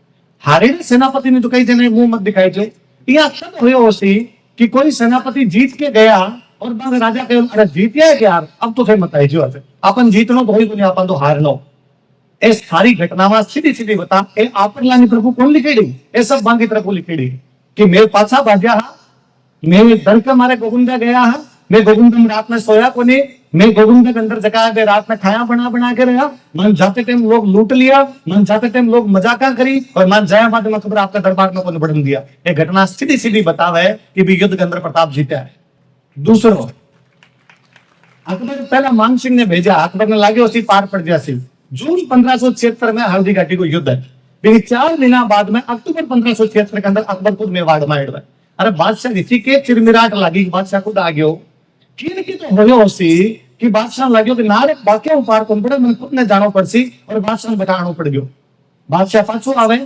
हारे सेनापति ने तो कही जने मुंह मत दिखाई जो। यह तब हुए सी कि कोई सेनापति जीत के गया और बाद राजा कहे अरे जीतिया है यार, अब तो फिर मत आई जो अपन जीतनो तो नहीं, अपन तो हारनो। ए सारी घटनावां सीधी सीधी बता ए आपन लानी प्रभु कौन लिखेड़ी, ए सब बांकी प्रभु लिखेड़ी कि मेरे पाछा भाग्या हा, मैं डर के मारे गोविंदा गया हा, मैं गोविंदम रात में सोया को नहीं, मैं गोविंद के अंदर जगह पे रात में खाया बना बना के रहा। मन जाते टाइम लोग लूट लिया, मन जाते टाइम लोग मजाका करी, और मन जया बाद में खबर आपका दरबार में कौन बढ़न दिया। ये घटना सीधी सीधी बतावे कि भी युद्ध के अंदर प्रताप जीता है। दूसरो अकबर पहला मानसिंह ने भेजा, अकबर ने लागे उसी पार पड़ गया सी। जून 1576 में हल्दी घाटी को युद्ध है। लेकिन 4 महीना बाद में अक्टूबर 1576 के अंदर अकबर खुद मेवाड़ में आया। अरे बादशाह इसी के चिरमिराट लगी, बादशाह खुद आ गयो की तो हो सी कि बादशाह लगे कि नारे बाकी पार कौन पड़े, मैंने खुद ने जानो पड़सी और बादशाह बचानो पड़ गयो। बादशाह पाछो आवे,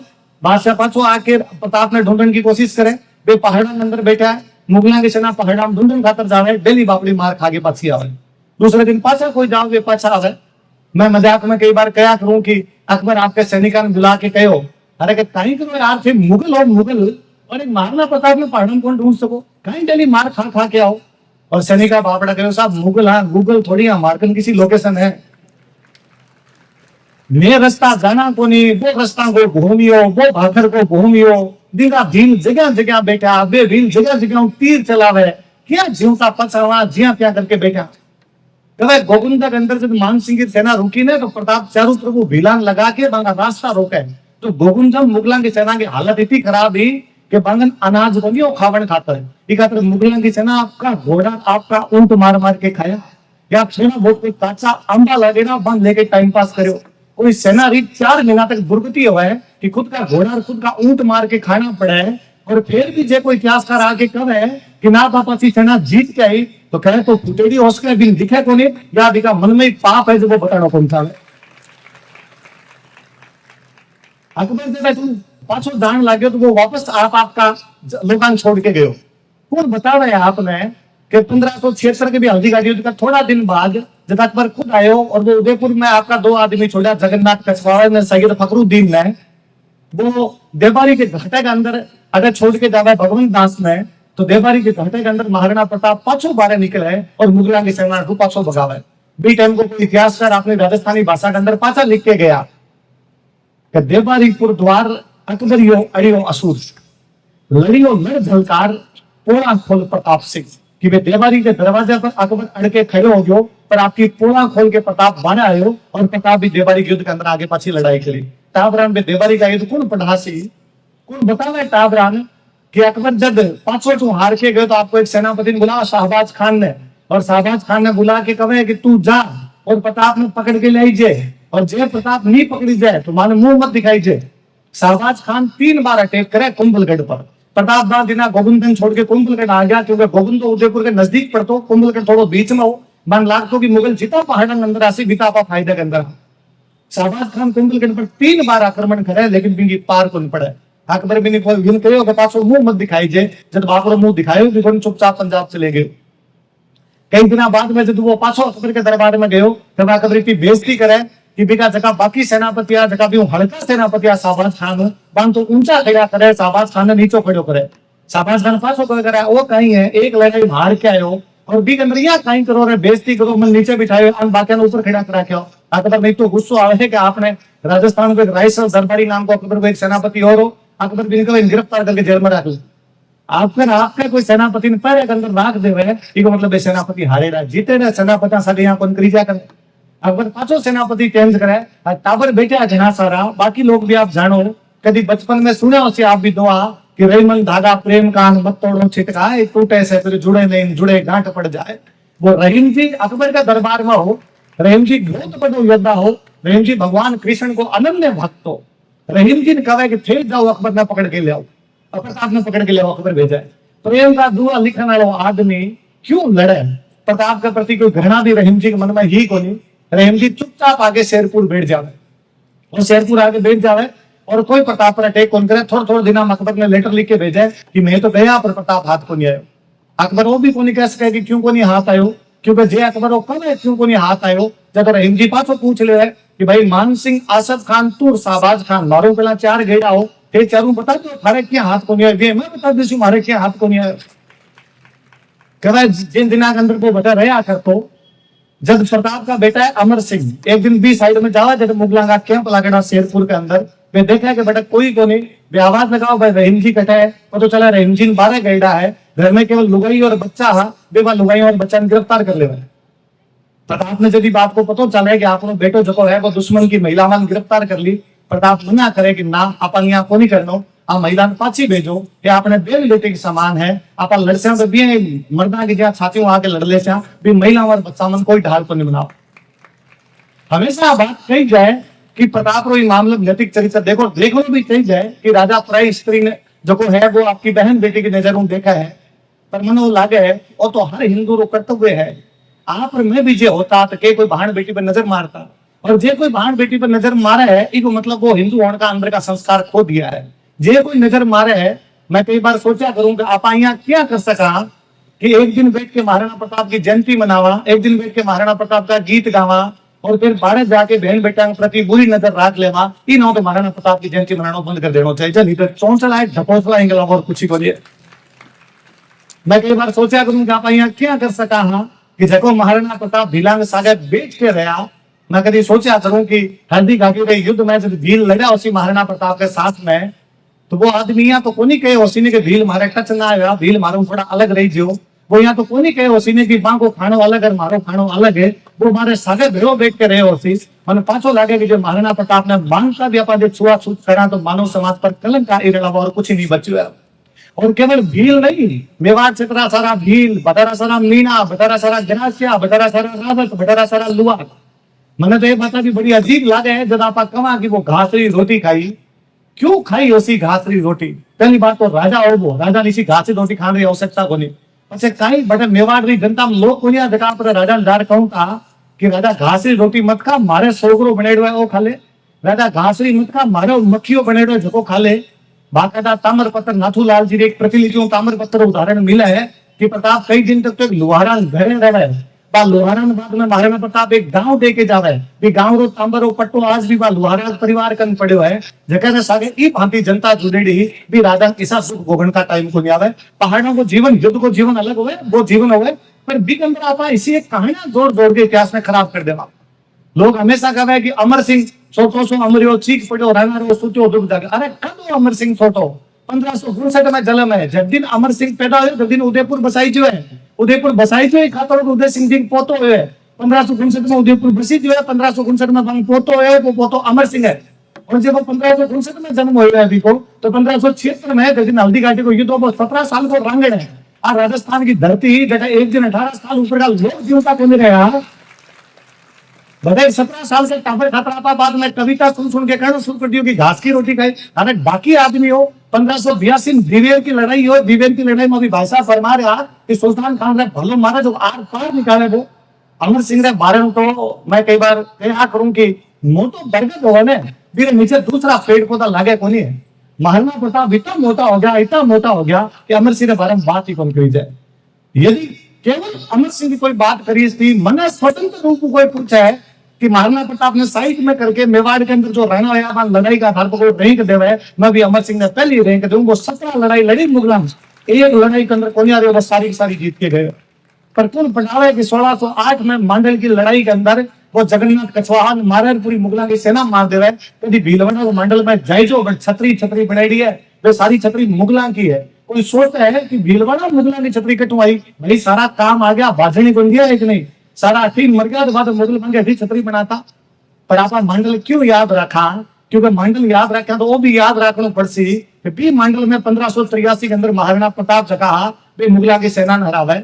बादशाह पाछो आके प्रताप ने ढूंढने की कोशिश करे। वे पहाड़ा के अंदर बैठा है, मुगलों की सेना पहाड़ा में ढूंढने खातर जावे, डेली बापड़ी मार खा के पाछी आवे। दूसरे दिन पाछा कोई जाओ वे पाछा आवे। मैं मजाक में कई बार कहा करूं कि अकबर आपके सैनिकों ने बुला के कहो अरे कहीं करो यार, फिर मुगल और मुगल और एक महाराणा प्रताप में पहाड़ों कौन ढूंढ सको, कहीं डेली मार खा खा के आओ। और सैनिका बापड़ा कहो साहब मुगल हाँ गूगल थोड़ी मार्कन किसी लोकेशन है, मैं रास्ता जाना को नहीं, वो रास्ता को घूमियो, वो भाखर को घूमियो, दिखा भील जगह जगह बैठा, वे भील जगह जगह तीर चलावे, क्या जीवता पछावा जिया त्या करके बैठा। कहे गोविंदा के अंदर जब मान सिंह की सेना रुकी ने तो प्रताप चारों प्रभु भीलान लगा के बांगा रास्ता रोके। तो गोविंदा मुगलों की सेना की हालत इतनी खराब ही कि बांगन अनाज को नहीं खावन खाता है। ये खातर मुगलों की सेना आपका घोड़ा आपका ऊंट मार मार के खाया, या थोड़ा बहुत कोई काचा अंबा लगेगा बंद लेके टाइम पास करो। कोई सेना री 4 महीना तक दुर्गति हुआ है कि खुद का घोड़ा और खुद का ऊंट मार के खाना पड़ा है। और फिर भी जे कोई इतिहासकार आके कहे कि ना पापा सी सेना जीत के आई तो कहे तो फुटेड़ी होसके बिन दिखे को नहीं, या दिखा मन में पाप है जो वो बताना कौन था। अकबर जब तुम पाछो दान लाग्यो तो वो वापस आपका लोकान छोड़ के गयो। कौन बता रहे आपने कि 1576 के भी हल्दी गाड़ी का थोड़ा दिन बाद जब अकबर खुद आयो और वो उदयपुर में आपका 2 आदमी छोड़ा, जगन्नाथ कछवाहा ने सैयद फखरुद्दीन ने, वो देवारी के घाटे के अंदर अगर छोड़ के जावे भगवंत दास ने, तो देवारी के घाटे के अंदर महाराणा प्रताप पाछो बारे निकले और मुगलों की सेना को पाछो भगावे। बी टाइम को कोई इतिहासकार अपने राजस्थानी भाषा के अंदर पाछा लिख के गया कि देवारीपुर द्वार अकबरियो अड़ियो असुर, लड़ियो लड़ झलकार पोड़ा खोल प्रताप सिंह। कि वे देवारी के दरवाजे पर अकबर अड़ के खड़े हो गयो, पर आपकी पोड़ा खोल के प्रताप बाहर आयो और प्रताप भी देवारी के युद्ध के अंदर आगे पाछी लड़ाई करी। ताबरान में देवारी का युद्ध कौन पढ़ासी, कौन बतावे ताबरान कि अकबर जब पांचों तू हार के गए तो आपको एक सेनापति ने बुलाया शाहबाज खान ने, और शाहबाज खान ने बुला के कहे कि तू जा और प्रताप ने पकड़ के ले जाए, और जे प्रताप नहीं पकड़ी जाए तो माने मुंह मत दिखाई जाए। शाहबाज खान 3 बार अटैक करे कुंभलगढ़ पर। प्रताप दास दिना गोविंदन छोड़ के कुंभलगढ़ आ गया, क्योंकि गोविंद तो उदयपुर के नजदीक पड़तो, कुंभलगढ़ थोड़ा बीच में हो, मन लागतो कि मुगल जिता पहाड़ के अंदर आसी बिता पा फायदे के अंदर। शाहबाज खान कुंभलगढ़ पर 3 बार आक्रमण करे लेकिन बिंगी पार को नहीं पड़े। अकबर भी नहीं विन कहो कि पासो मुंह मत दिखाई जे, जब बापरो मुंह दिखायो भी चुपचाप पंजाब चले गए। कई दिना बाद में जब वो पाछो अकबर के दरबार में गयो तब अकबर की बेइज्जती करे कि बिका जगह बाकी सेनापति आ जगह भी हल्का सेनापति आ शाहबाज खान बांध तो ऊंचा खड़ा करे, शाहबाज खान ने नीचो खड़ो करे। शाहबाज खान पाछो कोई करे वो कहीं है एक लड़ाई हार के आयो और बी अंदर या कहीं करो रे बेइज्जती करो, मन नीचे बिठायो और बाकी ऊपर खड़ा करा के। अकबर नहीं तो गुस्सा आवे है कि आपने राजस्थान को एक रायसर दरबारी नाम को अकबर को एक सेनापति और हो, अकबर भी इनको गिरफ्तार करके जेल में रख ली। आपका कोई सेनापति ने पैर के अंदर राख देवे इसको मतलब ये सेनापति हारेगा, जीतेगा सेनापति साडे यहाँ कौन करी जा करे। अकबर पाछो सेनापति चेंज करे, टाबर बैठा घना सारा, बाकी लोग भी आप जानो कभी बचपन में सुने हो आप भी दुआ कि रहीमन धागा प्रेम कान मत तोड़ो छिटका टूटे से फिर जुड़े नहीं जुड़े गांठ पड़ जाए। वो रहीम जी अकबर का दरबार में हो, रहीम जी बहुत बड़ो योद्धा हो, रहीम जी भगवान कृष्ण को अनन्य भक्त हो। रहीम जी ने कहा कि थे जाओ अकबर ने पकड़ के ले आओ, प्रताप ने पकड़ के ले आओ, अकबर भेजा है। प्रेम का दुआ लिखने वाला आदमी क्यों लड़े, प्रताप के प्रति कोई घृणा भी रहीम जी के मन में ही को नहीं। रहीम जी चुपचाप आगे शेरपुर बैठ जावे और शेरपुर आगे बैठ जावे और कोई प्रताप पर अटैक कौन करे। थोड़ा थोड़ा दिन अकबर ने लेटर लिख के भेजा कि मैं तो गया पर प्रताप हाथ को नहीं आयो। अकबर वो भी को नहीं कह सके कि क्यों को नहीं हाथ आयो, क्योंकि जे अकबर वो कब है क्यों को नहीं हाथ आयो। जब रहीम जी पाछो पूछ ले कि भाई मान सिंह आसफ खान तू शाहबाज खान मारो पहला 4 गेड़ा हो ते चारों बता दो थारे क्या हाथ को नहीं आयो, मैं बता दूं मारे क्या हाथ को नहीं आयो। कह जिन दिना के अंदर वो बता रहा कर तो जब प्रताप का बेटा है अमर सिंह एक दिन भी साइड में जावा जब मुगलों का कैंप लगेगा शेरपुर के अंदर, वे देखा कि बेटा कोई को नहीं, वे आवाज लगाओ भाई रहीम जी कटा है, और तो चला रहीम जी 12 गैडा है, घर में केवल लुगाई और बच्चा है, वे लुगाई और बच्चा ने गिरफ्तार कर ले। प्रताप ने यदि बात को पता चले कि आपको बेटो जो है वो दुश्मन की महिला मान गिरफ्तार कर ली, प्रताप मना करे कि ना अपन यहाँ को नहीं करना, आ महिला ने पाछी भेजो कि आपने बेल बेटे के समान है, आप लड़से तो भी मर्दा की जहाँ छातियों आके लड़ ले भी महिला और बच्चा मन कोई ढाल को नहीं बनाओ। हमेशा बात कही जाए कि प्रताप रो मामले नैतिक चरित्र देखो देखो भी कही जाए कि राजा पराई स्त्री ने जो को है वो आपकी बहन बेटी की नजर में देखा है, पर मनो लागे है वो तो हर हिंदू रो कर्तव्य है। आप में भी जे होता तो कोई बहन बेटी पर नजर मारता, और जे कोई बहन बेटी पर नजर मारे है इसको मतलब वो हिंदू होने का अंदर का संस्कार खो दिया है। जे कोई नजर मारे है, मैं कई बार सोचा करूं कि आप यहाँ क्या कर सका कि एक दिन बैठ के महाराणा प्रताप की जयंती मनावा, एक दिन बैठ के महाराणा प्रताप का गीत गावा और फिर बाहर जाके बहन बेटा के प्रति बुरी नजर रख लेवा, इन हो तो महाराणा प्रताप की जयंती मनाना बंद कर देना चाहिए। नहीं तो चौंसला है ढकोसला इंगला और कुछ ही को लिए। मैं कई बार सोचा करूं कि आप यहाँ क्या कर सका कि जको महाराणा प्रताप भीलांग सागे बैठ के रहा, मैं कभी सोचा करूं कि हल्दी घाटी के युद्ध में जब भील लड़ा उसी महाराणा प्रताप के साथ में, तो वो आदमी यहाँ तो कोनी कहे उसी ने के भील मारे टच ना आया, भील मारो थोड़ा अलग रही जो वो यहाँ तो कोनी कहे हो सीने की बांको खानो अलग है मारो खानो अलग है। वो मारे सागे भेड़ो बैठ के रहे हो सी मन पाछो लागे कि जो महाराणा प्रताप ने मांग का भी अपन छुआछूत करा तो मानव समाज पर कलंक आ रहा और कुछ नहीं बच्यो है। और केवल भील नहीं, मेवाड़ से इतना सारा भील, बटारा सारा मीणा, बटारा सारा ग्रासिया, बटारा सारा रावत, बटारा सारा लुआ। मैंने तो ये बात भी बड़ी अजीब लागे है जब आप कमा कि वो घासरी रोटी खाई, क्यों खाई उसी घासरी रोटी। पहली बात तो राजा हो वो राजा नीसी घासरी रोटी खाने की आवश्यकता को नहीं। પછી કઈ બટે મેવાડની જનતા લોક કોનિયા જગા પર રાજા जार कहूं था कि राजा घासरी रोटी मत खा मारे सोगरो बनेड़ो है वो खाले, राजा घासरी मत खा मारो मक्खियो बनेड़ो है जको खाले। बाकायदा ताम्रपत्र नाथूलाल जी एक प्रतिलिपियों ताम्रपत्र उदाहरण मिला है कि प्रताप कई दिन तक तो एक लोहारा घरे रहे बा लोहारा बाद में महाराणा प्रताप एक गांव दे के जावे भी गांव रो तांबरो पट्टो आज भी बा लोहारा परिवार कन पड़ो है जगह ने सागे ई भांति जनता जुड़ेड़ी भी राजा किसा सुख भोगन का टाइम को नहीं आवे। पहाड़ों को जीवन युद्ध को जीवन अलग होवे वो जीवन होवे पर बीच अंदर आपा इसी एक कहानियां जोड़ जोड़ के इतिहास में खराब कर देवा। लोग हमेशा कहे कि अमर सिंह सोतो सो अमरियो चीख पड़ो रहना रो सुत्यो दुख जागे। अरे कदो अमर सिंह सोतो 1559 में जन्म है। जब दिन अमर सिंह पैदा हुए जब दिन उदयपुर बसाई जो है, उदयपुर बसाई जो खातर उदय सिंह जी पोतो हुए 1559 में उदयपुर बसी जो है 1559 में पोतो है वो पोतो अमर सिंह है। और जब 1559 में जन्म हुआ है अभी को तो 1576 में जब दिन हल्दी घाटी को युद्ध वो 17 साल को रांगड़ है आ राजस्थान की धरती जगह एक दिन 18 साल ऊपर का लोग जीवता को नहीं रहा बधाई 17 साल से टाफे खतरा बाद में कविता सुन के कहना शुरू कर दियो कि घास की रोटी खाई। अरे बाकी आदमी हो 1582 दिवेर की लड़ाई हो, दिवेर की लड़ाई में अभी भाई साहब फरमा रहा कि सुल्तान खान ने भलो मारा जो आर पार निकाले वो अमर सिंह ने बारे में तो मैं कई बार कहा करूं कि मोटो बरगद हो ने फिर नीचे दूसरा पेड़ पौधा लागे को नहीं है। महाराणा प्रताप इतना मोटा हो गया कि अमर सिंह के बारे में बात ही कम करी जाए। यदि केवल अमर सिंह की कोई बात करी थी मन स्वतंत्र रूप कोई पूछा है कि महाराणा प्रताप ने साइड में करके मेवाड़ के अंदर जो रहना है लड़ाई का आधार पर रैंक देवा है मैं भी अमर सिंह ने पहली रैंक दूं। वो 17 लड़ाई लड़ी मुगलों एक लड़ाई के अंदर कौन आ रहे बस सारी सारी जीत के गए। पर कौन पढ़ावे कि 1608 में मांडल की लड़ाई के अंदर वो जगन्नाथ कछवाहा मारे पूरी मुगलों की सेना मार दे रहे कभी भीलवाड़ा वो मंडल में जाइजो छतरी छतरी बनाई है वो सारी छतरी मुगलों की है। कोई सोचता है कि भीलवाड़ा मुगलों की छतरी कटू आई भाई सारा काम आ गया बाजनी बन गया है कि नहीं सारा अठीन मर गया तो बाद मुगल बन गया छतरी बनाता। पर आप मंडल क्यों याद रखा क्योंकि मंडल याद रखा तो वो भी याद रखना पड़सी भी मंडल में 1583 के अंदर महाराणा प्रताप जगह भी मुगला की सेना न हरावे।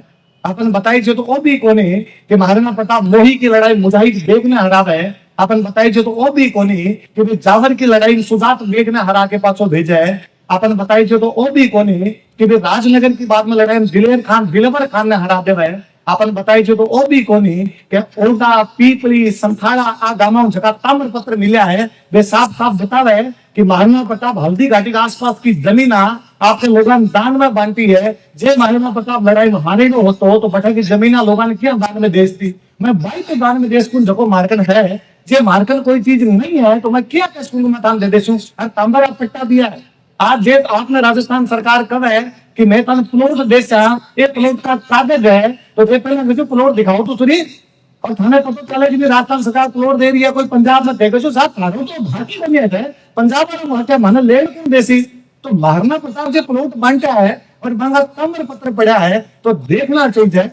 अपन बताई जो तो वो भी कोने कि महाराणा प्रताप मोही की लड़ाई मुजाहिद बेग ने हरावे। अपन बताई जो तो वो भी कोने कि भी जावर की लड़ाई सुजात बेग ने हरा के पासो भेजा है। अपन बताई जो तो वो भी कोने कि भी राजनगर की बाद में लड़ाई दिलेर खान दिलवर खान ने हरा देवे। अपन बताई जो तो वो भी कोनी कि ओरदा पीपली संथाड़ा आ गांव जगह ताम्रपत्र मिला है वे साफ साफ बतावे कि महाराणा प्रताप हल्दी घाटी के आसपास की जमीन आपके लोगों ने दान में बांटी है। जे महाराणा प्रताप लड़ाई में हारे हो तो बटा की जमीन लोगों ने क्या दान में देश थी मैं भाई के दान में देश को जको मार्कन है जे मार्कन कोई चीज नहीं है तो मैं क्या स्कूल में दान दे देशू तांबरा पट्टा दिया है। आज जे आपने राजस्थान सरकार कब है कि मैं तन प्लॉट दे एक प्लॉट का कागज है तो ये पहले मुझे प्लॉट दिखाओ तो सुनिए और थाने पता चले कि राजस्थान सरकार प्लॉट दे रही है कोई पंजाब में देखो साथ थारो तो भागी बनिया है पंजाब वाला वहां माने लेन कौन देसी तो महाराणा प्रताप जो प्लॉट बांटा है और बंगा ताम्र पत्र पड़ा है तो देखना चाहिए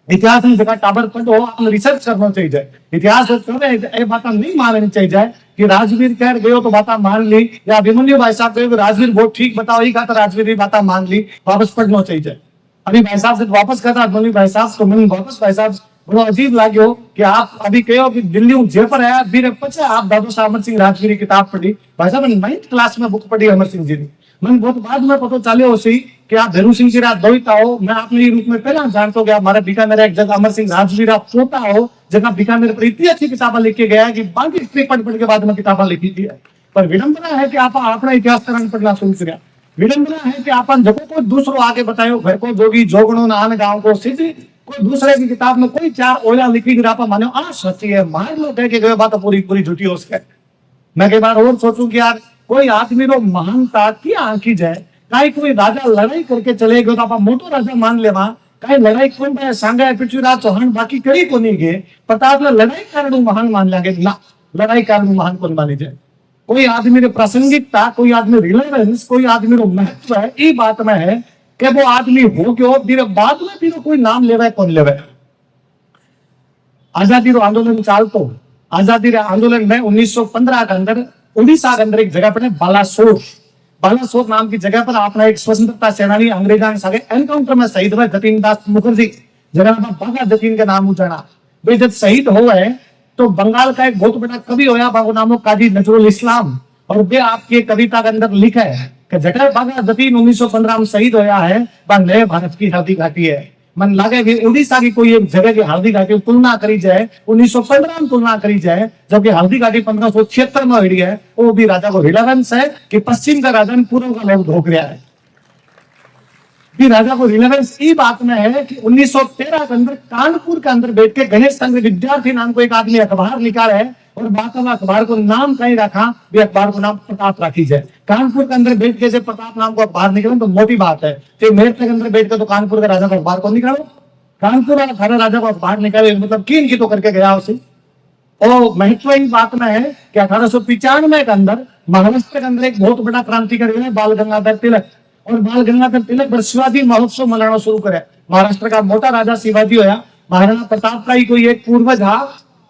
इतिहास में जगह टाबर पढ़ो आपने रिसर्च करना चाहिए। इतिहास ये बात नहीं माननी चाहिए कि राजवीर कह गयो तो बात मान ली या अभिमन्यु भाई साहब कहे राजवीर बहुत ठीक बताओ ही कहा तो राजवीर की बात मान ली वापस पढ़ना चाहिए। अभी भाई साहब से वापस कहता अभिमन्यु भाई साहब को मैंने वापस भाई साहब बड़ा अजीब लागो कि आप अभी कहो कि दिल्ली जयपुर आया फिर पचा आप दादो साहब अमर सिंह राजवीर की किताब पढ़ी भाई साहब 9th क्लास में बुक पढ़ी अमर सिंह जी ने मैंने बहुत बाद में पता चलो उसी कि आप धीरू सिंह जी रात दोईता हो मैं आपने रूप में पहला जानता गया हमारे बीकानेर एक जगह अमर सिंह राजवीर पोता हो जगह बीकानेर पर इतनी अच्छी किताबें लिख के गया कि बाकी हिस्ट्री पढ़ के बाद में किताबें लिखी थी। पर विडंबना है कि आप अपना इतिहास करण पढ़ना शुरू कर विडंबना है कि अपन जगह को दूसरों आगे बतायो घर को जोगी जोगणो नान गांव को सीधी कोई दूसरे की किताब में कोई 4 ओला लिखी गिरा पर मानो आ सच्ची है मान लो कह के गए बात पूरी पूरी झूठी हो सके। मैं कई बार और सोचूं कि यार कोई आदमी रो महानता क्या आंकी जाए काई कोई राजा लड़ाई करके चले गयो तो आप मोटो राजा मान लेवा काई लड़ाई कोई में सांगा पृथ्वीराज चौहान बाकी कड़ी को नहीं गए प्रताप ने लड़ाई कारण महान मान लागे ना लड़ाई कारण महान को मानी जाए। कोई आदमी रे प्रासंगिकता कोई आदमी रिलेवेंस कोई आदमी रो महत्व है ये बात में है कि वो आदमी हो क्यों फिर बाद में फिर कोई नाम लेवे कौन लेवे। आजादी रो आंदोलन चालतो, आजादी रे आंदोलन में 1915 के अंदर उड़ीसा के अंदर एक जगह पर बालासोर, बालासोर नाम की जगह पर अपना एक स्वतंत्रता सेनानी अंग्रेजान सागे एनकाउंटर में शहीद हुए जतीन दास मुखर्जी, जगह बागा जतीन के नाम उजाना। भाई जब शहीद हो गए तो बंगाल का एक बहुत बड़ा कवि होया बाबू नामो काजी नजरुल इस्लाम, और वे आपकी कविता के अंदर लिखा है कि जटा बागा जतीन 1915 में शहीद होया है वह नए भारत की हल्दी घाटी है। मन लगे कि उड़ीसा की कोई एक जगह की हल्दी घाटी तुलना करी जाए 1915 में तुलना करी जाए, जबकि हल्दी घाटी 1576 में हुई है, वो भी राजा को रिलेवेंस है कि पश्चिम का राजा पूर्व का लोग धोख रहा है। भी राजा को रिलेवेंस ई बात में है कि 1913 के अंदर कानपुर के अंदर बैठ के गणेश संघ विद्यार्थी नाम को एक आदमी अखबार निकाला है, और बाकायदा अखबार को नाम कहीं रखा भी अखबार को नाम प्रताप रखी जाए। कानपुर के अंदर बैठ के से प्रताप नाम को अखबार निकले तो मोटी बात है, मेरठ के अंदर बैठ के तो कानपुर के राजा को अखबार को निकालो, कानपुर वाला खड़ा राजा को अखबार निकाले मतलब किन की तो करके गया उसे। और महत्वपूर्ण बात में है कि 1895 के अंदर महाराष्ट्र के अंदर एक बहुत बड़ा क्रांतिकारी है बाल गंगाधर तिलक, और बाल गंगाधर तिलक पर शिवाजी महोत्सव मनाना शुरू करे। महाराष्ट्र का मोटा राजा शिवाजी होया, महाराणा प्रताप का ही कोई एक पूर्वज हा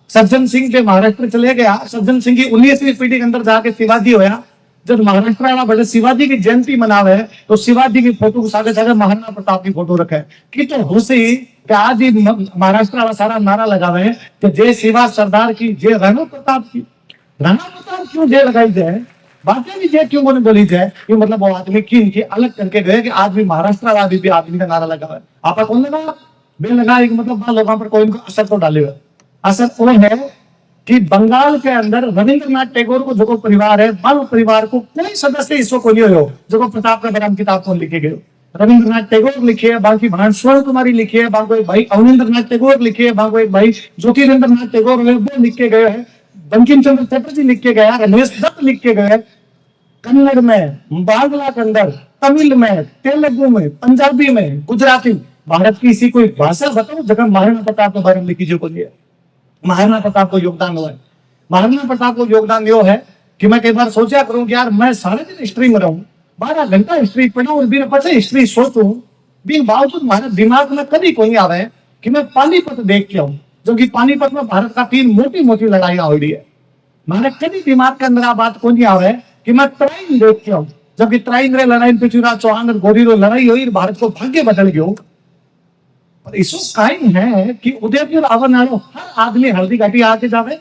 सज्जन सिंह के महाराष्ट्र चले गया, सज्जन सिंह की 19वीं पीढ़ी के अंदर जाके शिवाजी होया। जब महाराष्ट्र वाला बड़े शिवाजी की जयंती मनावे तो शिवाजी की फोटो के साथ साथ महाराणा प्रताप की फोटो रखे कि तो होशी कि आज ही महाराष्ट्र वाला सारा नारा लगावे कि जय शिवा सरदार की, जय राणा प्रताप की। राणा प्रताप क्यों जय लगाई जाए, बातें भी जय क्यों बोली जाए, ये मतलब वो आदमी की इनकी अलग करके गए कि आज भी महाराष्ट्र वाला भी आदमी का नारा लगा हुआ है। आपका कौन लगा बे लगा, मतलब लोगों पर कोई असर तो डाले हुए। असर वो है कि बंगाल के अंदर रविंद्रनाथ टैगोर को जो परिवार है, बाल परिवार को कोई सदस्य इसको को नहीं हो जो प्रताप का बराम किताब को लिखे गए। रविंद्रनाथ टैगोर लिखे है, बाकी भान स्वर्ण कुमारी लिखे है, बाकी एक भाई अवनिंद्रनाथ टैगोर लिखे है, बाकी एक भाई ज्योतिरिंद्रनाथ टैगोर वो लिख के गए हैं, बंकिम चंद्र चटर्जी लिख के गया, रमेश दत्त लिख के गए, कन्नड़ में, बांग्ला के अंदर, तमिल में, तेलुगु में, पंजाबी में, गुजराती, भारत की इसी कोई भाषा बताओ जगह महाराणा प्रताप के बारे में लिखी जो को दिया। महाराणा प्रताप को योगदान हुआ है। महाराणा प्रताप को योगदान यो है कि मैं कई बार सोचा करूं कि यार मैं सारे दिन हिस्ट्री में रहूं, 12 घंटा हिस्ट्री पढ़ूं और बिना पढ़े हिस्ट्री सोचूं, भी बावजूद हमारे दिमाग में कभी कोई आवे कि मैं पानीपत देख के आऊं, जो कि पानीपत में भारत का 3 मोटी मोटी लड़ाइयां हुई है। हमारे कभी दिमाग के अंदर बात को नहीं आवे कि मैं ट्राइन देख के आऊं, जबकि ट्राइन रे लड़ाई पृथ्वीराज चौहान और गोरी रो लड़ाई हुई, भारत को भाग्य बदल गयो। पर इसो काई है कि उदयपुर आवन वालों हर आदमी हल्दी घाटी आके जावे।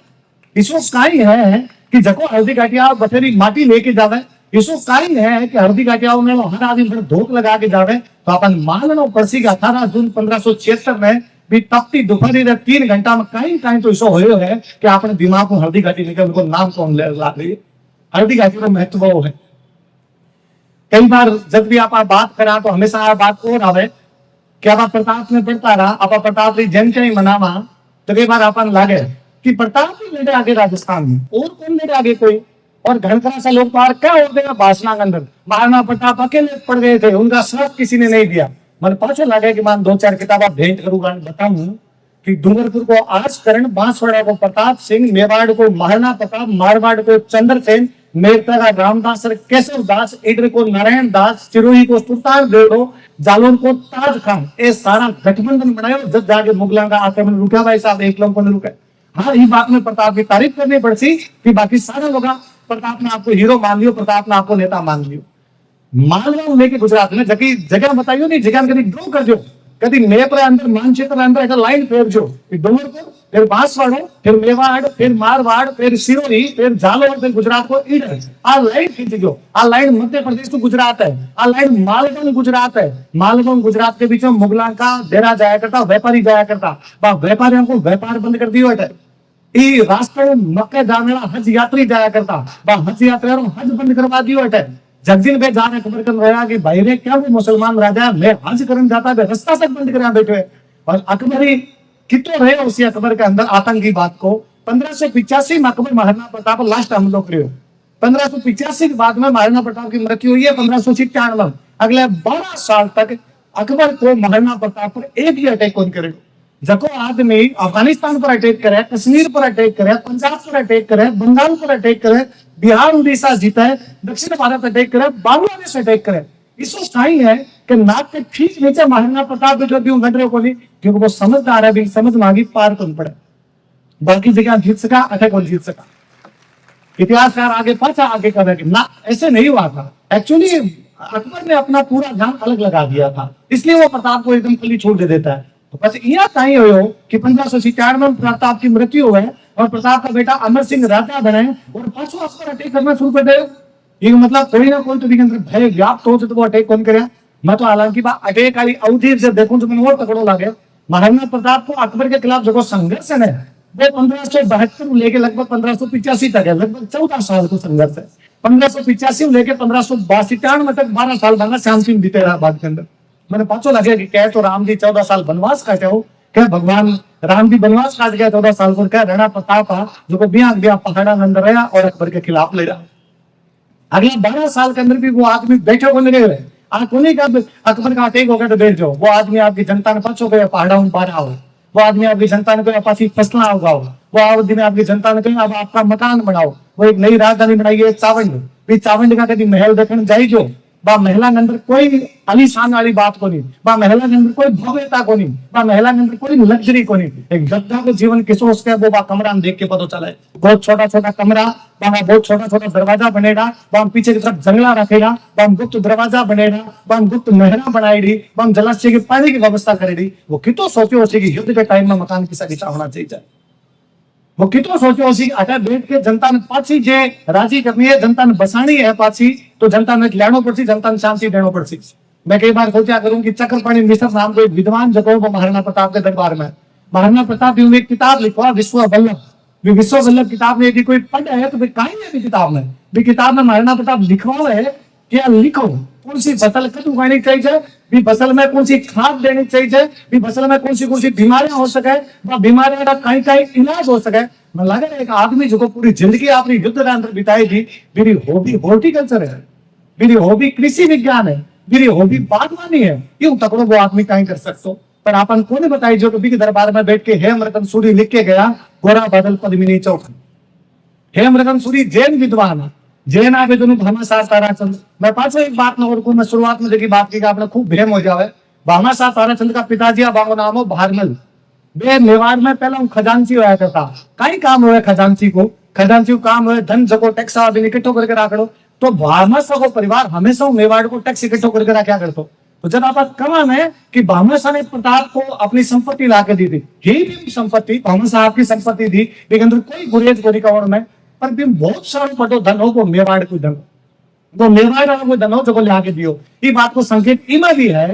इसो काई है कि जको हल्दी घाटी आओ बथेरी माटी लेके जावे। इसो काई है कि हल्दी घाटी आओ में हर आदमी पर धोख लगा के जावे। तो अपन मान लो परसी का 18 जून 1576 में भी तपती दोपहरी 3 घंटा में कहीं तो इसो होयो है कि आपने दिमाग को हल्दी घाटी निकल उनको नाम कौन ले ला रही। हल्दी घाटी का महत्व वो है। कई बार जब भी आप बात करा तो हमेशा बात कौन आवे कि आप प्रताप में पढ़ता रहा, आप प्रताप की जयंती नहीं मनावा, तो कई बार अपन लागे कि प्रताप ही लेने आगे राजस्थान में और कौन लेने आगे कोई, और घर का सा लोग पार क्या हो गया भाषणा के अंदर महाराणा प्रताप अकेले पढ़ गए थे, उनका श्रम किसी ने नहीं दिया। मन पाछो लगे कि मान 2-4 किताबा भेंट करूंगा, बताऊं कि डूंगरपुर को आजकरण, बांसवाड़ा को प्रताप सिंह, मेवाड़ को महाराणा प्रताप, मारवाड़ को चंद्रसेन, मेरठा का रामदास केशव दास, इडर को नारायण दास, सिरोही को सुल्तान देवरो, जालौन को ताज खान, ये सारा गठबंधन बनाया जब जाके मुगलों का आक्रमण रुका भाई साहब, एक लोग को नहीं रुका। हाँ, ये बात में प्रताप की तारीफ करनी पड़ती कि बाकी सारे लोग प्रताप ने आपको हीरो मान लियो, प्रताप ने आपको नेता मान लियो। मालवा लेके गुजरात में जगह बताइयो नहीं, जगह कभी ड्रॉ कर दो, कभी मैप अंदर मानचित्र अंदर एक लाइन फेरजो, डूंगरपुर, फिर बांसवाड़ा, फिर मेवाड़, फिर मारवाड़, फिर सिरोही, फिर जालौर, फिर गुजरात को ईडर, आ लाइन खींच गयो। आ लाइन मध्य प्रदेश तो गुजरात है, आ लाइन मालवण गुजरात है। मालवण गुजरात के बीच में मुगला का डेरा जाया करता, व्यापारी जाया करता, व्यापारियों को व्यापार बंद कर दियो है। रास्ते में मक्के जाने वाला हज यात्री जाया करता, हज यात्री हज बंद करवा दियो है। जगदीन भाई जाने खबर कर रहा कि भाई रे क्या वो मुसलमान राजा मैं हज करने जाता है, रास्ता तक बंद कर बैठे। और अकबरी कितो रहे उसी अकबर के अंदर आतंकी बात को 1585 में अकबर महाराणा प्रताप लास्ट हमलो करियो। 1585 के बाद में महाराणा प्रताप की मृत्यु हुई है 1597 में। अगले 12 साल तक अकबर को महाराणा प्रताप पर एक भी अटैक कौन करे। जको आदमी अफगानिस्तान पर अटैक करे, कश्मीर पर अटैक करे, पंजाब पर अटैक करे, बंगाल पर अटैक करे, बिहार उड़ीसा जीता है, दक्षिण भारत अटैक करे, बांग्लादेश अटैक करे। इसको सही है कि कि नाक के ठीक नीचे महाराणा प्रताप भी जो घट रहे को नहीं, क्योंकि वो समझदार है, भी समझ मांगी पार कौन पड़े, बाकी जगह जीत सका, अटैक कौन जीत सका। इतिहासकार आगे पाछा आगे कर रहे ना, ऐसे नहीं हुआ था। एक्चुअली अकबर ने अपना पूरा ध्यान अलग लगा दिया था, इसलिए वो प्रताप को एकदम खुली छूट दे देता है। तो बस यह कहीं हो कि 1597 में प्रताप की मृत्यु हो और प्रताप का बेटा अमर सिंह राजा बने और पाछो अकबर अटैक करना शुरू कर दे। ये मतलब कोई ना कोई तो अंदर भय व्याप्त हो तो वो अटैक कौन करे। मैं तो हालांकि अटैक वाली अवधि जब देखूं तो मैंने और तगड़ो लगे। महाराणा प्रताप को अकबर के खिलाफ जो संघर्ष है वो 1572 लेके लगभग 1585 तक है, लगभग 14 साल को संघर्ष है। 1585 लेके 1592 तक 12 साल बना शांति बीते रहा बाद के अंदर। मैंने पाछो लगे कि कह तो राम जी 14 साल बनवास काटे हो, क्या भगवान राम जी बनवास काट गया 14 साल को, क्या राणा प्रताप जो को बिया पहाड़ा अंदर रहा और अकबर के खिलाफ लड़ा। अगले 12 साल के अंदर भी वो आदमी बैठे को लगे हुए, नहीं का अकबर का अटैक हो गया तो बैठ जाओ। वो आदमी आपकी जनता ने पाछो गया पहाड़ा बारह हो, वो आदमी आपकी जनता ने कहा पासी फसला उगाओ, वो आदमी आपकी जनता ने कहा अब आपका मकान बनाओ। वो एक नई राजधानी बनाई है चावंड, भी चावंड का कभी महल देखने जाई जो बा महिला के अंदर कोई आलीशान वाली बात को नहीं, बा महिला के अंदर कोई भव्यता को नहीं, बा महिला के अंदर कोई लग्जरी को नहीं। एक गद्दा को जीवन किसो उसके वो बा कमरा देख के पता चला है। बहुत छोटा छोटा कमरा, बहुत छोटा छोटा दरवाजा बनेगा, वहां पीछे की तरफ जंगला रखेगा, वहां गुप्त दरवाजा बनेगा, वहां गुप्त नहरा बनाएगी, वहां जलाशय के पानी की व्यवस्था करेगी। वो कितो सोचो कि युद्ध के टाइम में मकान किसा किसा होना चाहिए। वो कितो सोचो अटे बैठ के जनता ने पाछी जे राजी करनी है, जनता ने बसानी है पाछी, तो जनता ने लेनो पड़सी, जनता ने शांति देनो पड़सी। मैं कई बार सोचा करूं कि चक्रपाणी मिश्र नाम को एक विद्वान जगह वो महाराणा प्रताप के दरबार में, महाराणा प्रताप ने एक किताब लिखवा विश्व वल्लभ, विश्व वल्लभ किताब ने यदि कोई पढ़ा है तो कहीं है किताब में भी, किताब में महाराणा प्रताप लिखवा है क्या लिखो कौन सी फसल कद उगानी चाहिए, भी फसल में कौन सी खाद देनी चाहिए, भी फसल में कौन सी बीमारियां हो सके, बीमारियों का कहीं कहीं इलाज हो सके। मैं लगे एक आदमी जो पूरी जिंदगी अपनी युद्ध के अंदर बिताएगी, मेरी हॉबी हॉर्टिकल्चर है, मेरी हॉबी कृषि विज्ञान है, मेरी हॉबी बागवानी है, यूं तकड़ो वो आदमी कहीं कर सकते। पर आपन को बताई जो कभी के दरबार में बैठ के हेमरतन सूरी लिख के गया, गोरा बादल पद्मिनी चौक। हेमरतन सूरी जैन विद्वान है, जैन आवेदन भामाशाह ताराचंद। मैं पाछो एक बात न और मैं शुरुआत में देखी बात की आपने खूब भेम हो जावे। भामाशाह ताराचंद का पिताजी बाबू नाम हो भारमल, वे मेवाड़ में पहला खजांची होया करता। कई काम हुए खजांची को, खजांची को काम हुए धन जको टैक्स इकट्ठो करके राखड़ो। तो भामाशाह को परिवार हमेशा मेवाड़ को टैक्स इकट्ठो करके रखा करतो। तो जब आप कमान है कि भामाशाह ने प्रताप को अपनी संपत्ति ला के दी थी, यही भी संपत्ति भामाशाह की संपत्ति थी, लेकिन कोई गुरेज को रिकवर में पर भी बहुत सारा पटो धन हो वो मेवाड़ को धन, वो मेवाड़ वाला कोई धन हो जो ले आके दियो। ये बात को संकेत इमा भी है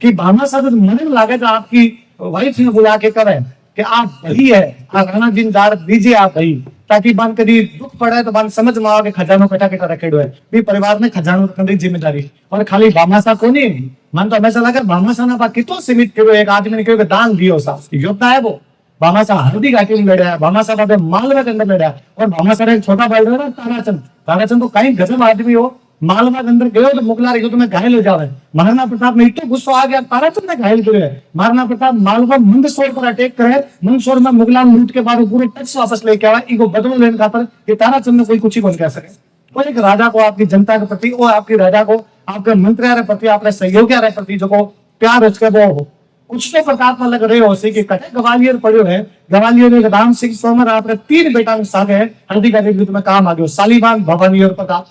कि भामाशाह तो मरने लागे तो आपकी वाइफ ने बुला के करे कि आप वही है, आप राणा जी दार दीजिए आप वही, ताकि बन कभी दुख पड़े तो बन समझ में आओ खजानो कटा कटा रखेड़ो है। भी परिवार में खजानो रखने की जिम्मेदारी और खाली भामाशाह को नहीं। मन तो हमेशा लगा भामाशाह ने कितो सीमित करो, एक आदमी ने कहो दान दियो सा योद्धा है वो। भामाशाह हल्दी घाटी में लड़ा है, भामाशाह बाबे मालवा के अंदर लड़ा है, और भामाशाह एक छोटा भाई है ना ताराचंद, ताराचंद तो कहीं गजब आदमी हो, मालवा के अंदर गयो तो मुगला युद्ध में घायल हो जावे। महाराणा प्रताप में इतना गुस्सा आ गया, ताराचंद ने घायल करे। महाराणा प्रताप मालवा मंदसौर पर अटैक करे, मंदसौर में मुगला लूट के बाद पूरे टैक्स वापस लेके आवा, इनको बदलो लेने खातर ये ताराचंद ने कोई कुछ ही नहीं कह सके। और एक राजा को आपकी जनता के प्रति और आपकी राजा को आपके मंत्रियों के प्रति आपके सहयोगियों के प्रति जो प्यार उसके वो हो कुछ तो प्रताप में लग रहे हो कि कटे गवालियर पड़ो है, गवालियर में राम सिंह तोमर आपने 3 बेटा में सागे हल्दी का युद्ध में काम आ गयो, शालीबाग भवानी और प्रताप।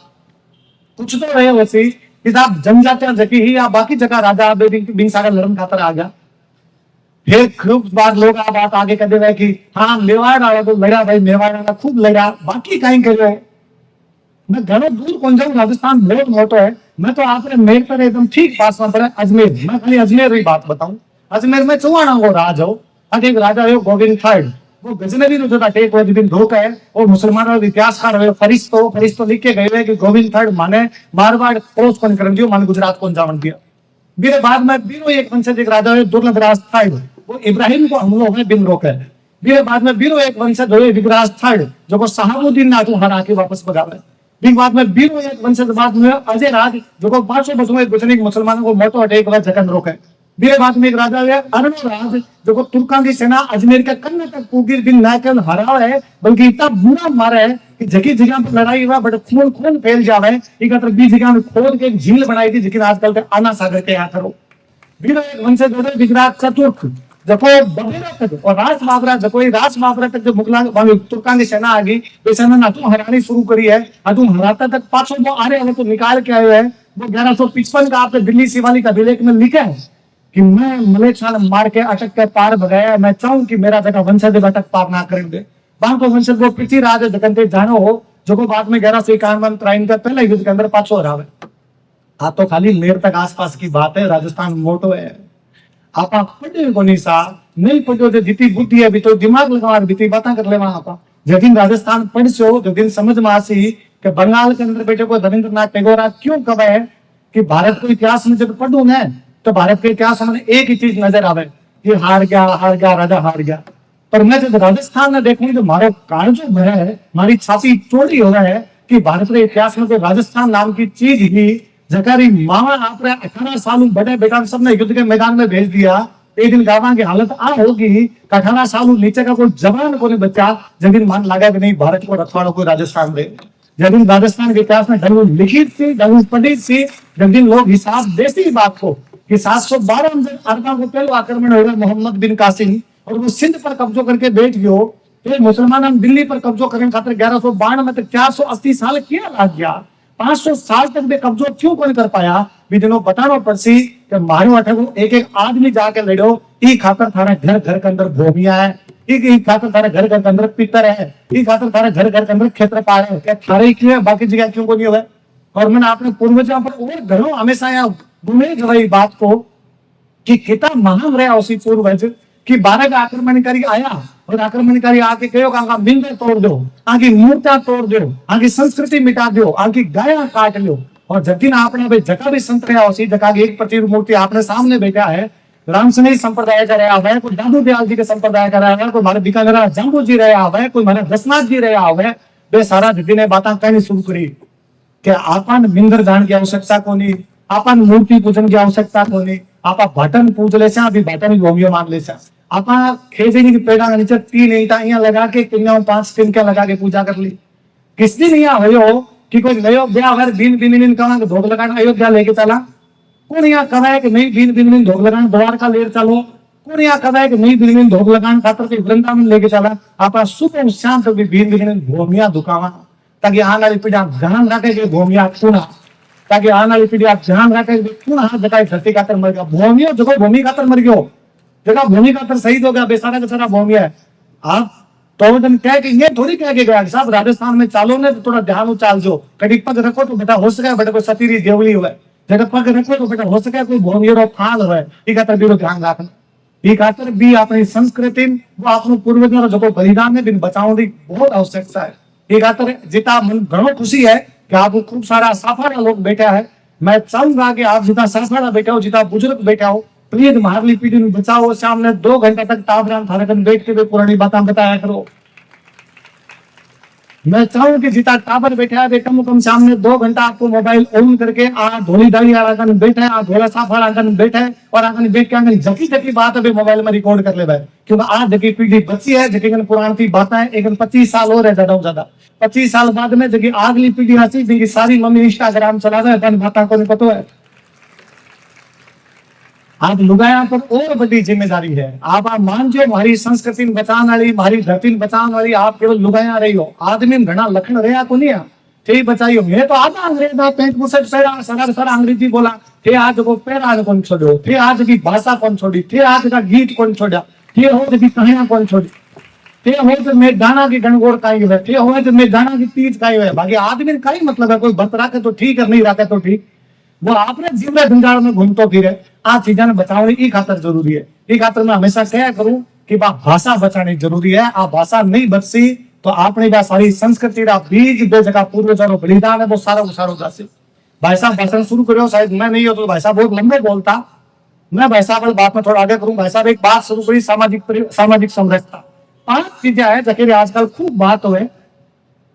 कुछ तो रहे वैसे कि साहब जनजातियां जकी ही या बाकी जगह राजा बिन सारा लड़न खातर आ गया। फिर खूब बात लोग आ बात आगे कर दे कि हाँ मेवाड़ वाला तो लड़ा भाई, मेवाड़ वाला खूब लड़ा, बाकी कहीं कर मैं घरों दूर कौन जाऊं, राजस्थान बहुत मोटो है। मैं तो आपने मेघ पर एकदम ठीक पास में पड़ा अजमेर, मैं खाली अजमेर की बात बताऊं। अजमेर में चौहाना को राज हो, एक राजा है गोविंद III, वो गजनवी जो अटैक हुआ दिन धोखा है, और मुसलमानों के इतिहासकार हुए फरिश्तो लिख के गए कि गोविंद III माने मारवाड़ क्रॉस कौन कर दियो, माने गुजरात कौन जावन दिया। मेरे बाद में बीरो एक वंशज एक राजा है दुर्लभराज III, वो इब्राहिम को हमलो में बिन रोके। मेरे बाद में बीरो एक वंशज हुए विग्राज III, जो को शहाबुद्दीन नाटू हरा के वापस भगावे। फिर बाद में बीरो एक वंशज बाद में अजय राज, जो को 500 बसों में गुजरने मुसलमानों को मोटो अटैक हुआ जगन रोके। बे बात में एक राजा है अरणोराज जो तुर्का की सेना अजमेर के कन्या तक पूगी बिन न केवल हरा है बल्कि इतना बुरा मारा है कि जगह जगह पर लड़ाई हुआ बट खून खून फैल जावे। एक तरफ बीच जगह में खोद के एक झील बनाई थी जिसके आजकल के आना सागर के यहाँ करो बीरो एक वंश जोड़े विराट चतुर्थ जको बगेरा तक और रास मावरा जको रास मावरा तक जो मुगला तुर्का की सेना आ गई वे सेना ना तुम हरानी शुरू करी है और तुम हराता तक पाछो वो आ रहे हैं तो निकाल के आए हैं। वो 1155 का आपने दिल्ली शिवालिक का अभिलेख में लिखा है कि मैं मलेच्छा मार के अटक के पार भगाया। मैं चाहूं कि मेरा जगह वंशज अटक पार ना कर दे। बांको वंशज वो पृथ्वीराज जगन्ते जानो हो जो को बाद में 1151 त्राइन का पहले युद्ध के अंदर पाछो हरावे। आ तो खाली मेर तक आसपास की बात है, राजस्थान मोटो है। आपा पढ़े को नहीं सा नहीं पढ़ो जो जितनी बुद्धि है भी तो दिमाग लगा बीती बातें कर लेवा। आपा जब राजस्थान पढ़ो जब दिन समझ में आसी कि बंगाल के अंदर बैठे को रविंद्रनाथ टैगोर क्यों कहा है कि भारत को इतिहास में जब पढ़ू ना तो भारत के इतिहास में एक ही चीज नजर आवे कि हार गया राजा हार गया। पर मैं जब राजस्थान में देखूं तो मारो कालजो भरा है, हमारी छाती चौड़ी हो रहा है कि भारत के इतिहास में तो राजस्थान नाम की चीज ही जकारी मावा आपने 18 साल बड़े बेटा सबने युद्ध के मैदान में भेज दिया। एक दिन गावा की हालत आ होगी कि 18 साल नीचे का कोई जवान को नहीं बचा जब दिन मान लगा कि नहीं भारत को रखवाड़ो को राजस्थान दे। जब दिन राजस्थान के इतिहास में ढंग लिखित थी ढंग पढ़ी थी जब दिन लोग हिसाब देते बात को कि 712 अरबा को पहले आक्रमण हो रहा मोहम्मद बिन कासिम और वो सिंध पर कब्जो करके बैठ गयो। फिर मुसलमान दिल्ली पर कब्जो करने खातिर 1192 में तक 480 साल क्या लग गया। 500 साल तक भी कब्जो क्यों कौन कर पाया भी दिनों बताना पड़सी कि मारो अठे एक एक आदमी जाके लड़ो ई खातर थारा घर घर के अंदर भूमिया है, ई खातर थारा घर घर के अंदर पितर है, ई खातर थारा घर घर के अंदर क्षेत्रपाल है। क्या थारे ही क्यों है बाकी जगह क्यों को नहीं हुआ। और मैंने अपने पूर्वजों पर और घरों हमेशा यहाँ बुने जवाई बात को कि कितना महान रहा उसी पूर्वज कि 12 का आक्रमणकारी आया और आक्रमणकारी आके कहो आगे मिंदर तोड़ दो, आगे मूर्तियां तोड़ दो, आगे संस्कृति मिटा दो, आगे गाया काट लो। और जतिन आपने भाई जगह भी संत रहा उसी जगह की एक प्रतिमूर्ति आपने सामने बैठा है रामसनी संप्रदाय का रहा है, कोई दादू दयाल जी के संप्रदाय का रहा है, कोई हमारे बीकानेर जंबू जी रहा है, कोई हमारे दसनाथ जी रहा है। वे सारा जति ने बातें कहनी शुरू करी कि आपन मिंदर जान की आवश्यकता को नहीं, आपन मूर्ति पूजन की आवश्यकता को नहीं, आपा भटन पूज ले अभी भटन भूमियो मान ले आपा खेजनी की पेड़ा के नीचे 3 ईंटा यहाँ लगा के 5 तिनका लगा के पूजा कर ली। किस दिन यहाँ हो कि कोई नयो ब्याह अगर बीन बिन कहा धोख लगाना अयोध्या लेके चला, कौन यहाँ कहा है कि नहीं बीन बिन धोख लगाना द्वारका लेर चलो, कौन यहाँ कहा है कि नहीं बिन धोख लगाना खातर के वृंदावन लेके चला। आपा सुबह शाम तक भी बीन भूमिया दुकावा ताकि आने वाली पीढ़ी ध्यान रखे कि भूमिया पुनः ताकि आने वाली पीढ़ी आप ध्यान रखे पुनः जगह धरती खातर मर गया भूमियो जगह भूमि खातर मर गयो जगह भूमि खातर शहीद हो गया बेसारा का सारा भूमि है। आप तो कह के ये थोड़ी कह के गया साहब राजस्थान में चालो ने तो थोड़ा ध्यान उचाल जो कभी पग रखो तो बेटा हो सके बेटा कोई सतीरी देवली हुआ जगह पग रखो तो बेटा हो सके कोई भूमि फाल हुआ ये खातर भी ध्यान रखना ये खातर भी अपनी संस्कृति वो अपने पूर्वजों जो बलिदान है बिन बचाव की बहुत आवश्यकता है। ये खातर जितना मन घणो खुशी है कि आपको खूब सारा साफाड़ा लोग बैठा है। मैं चाहूंगा कि आप जितना साफाड़ा बैठा हो जितना बुजुर्ग बैठा हो प्लीज मारली पीढ़ी में बचाओ। सामने 2 घंटे तक ताबरान थारकन बैठ के पुरानी बातें बताया करो। मैं चाहूं कि जितना टावर बैठा है कम से कम सामने 2 घंटा आपको मोबाइल ऑन करके आ धोली दाढ़ी आगन बैठा है, आ धोला साफा आगन बैठा है और आगन बैठ के आगन जकी जकी बात है मोबाइल में रिकॉर्ड कर ले भाई क्योंकि आज जकी पीढ़ी बची है जकी पुरानी बातें एक 25 साल हो रहे ज्यादा 25 साल बाद में जकी अगली पीढ़ी आती जिनकी सारी मम्मी इंस्टाग्राम चला रहे बात को नहीं पता है। आप लुगाया पर और बड़ी जिम्मेदारी है। आप मान जो हमारी संस्कृति बचाने वाली हमारी धरती बचाने वाली आप केवल लुगाया रही हो आदमी घना लखन रहा को नहीं थे बचाई हो। मैं तो आधा अंग्रेज पेंट मुसट पैरा सारा अंग्रेजी बोला थे आज को पैरा कौन छोड़ो थे आज की भाषा कौन छोड़ी थे आज का गीत कौन छोड़ा थे हो की कहानियां कौन छोड़ी थे हो तो मैं गाना की गणगौर काई हुए थे हो तो मैं गाना की तीज काई हुए बाकी आदमी का ही मतलब है कोई बत रखे तो ठीक है नहीं रखे तो ठीक वो आपने जीवन झंझाड़ में घूमतो फिरे आ चीजा ने बचाने की खातर जरूरी है। ये खातर मैं हमेशा क्या करूं कि भाषा बचानी जरूरी है। आ भाषा नहीं बचसी तो आपने सारी संस्कृति बीज बे जगह पूर्वजों बलिदान है वो सारा जासी। भाई साहब भाषण शुरू करो शायद मैं नहीं हो तो भाई साहब बहुत लंबे बोलता मैं भाई साहब बात में थोड़ा आगे करूं। भाई साहब एक बात शुरू करी सामाजिक समरसता 5 चीजें है जैसे आजकल खूब बात हुए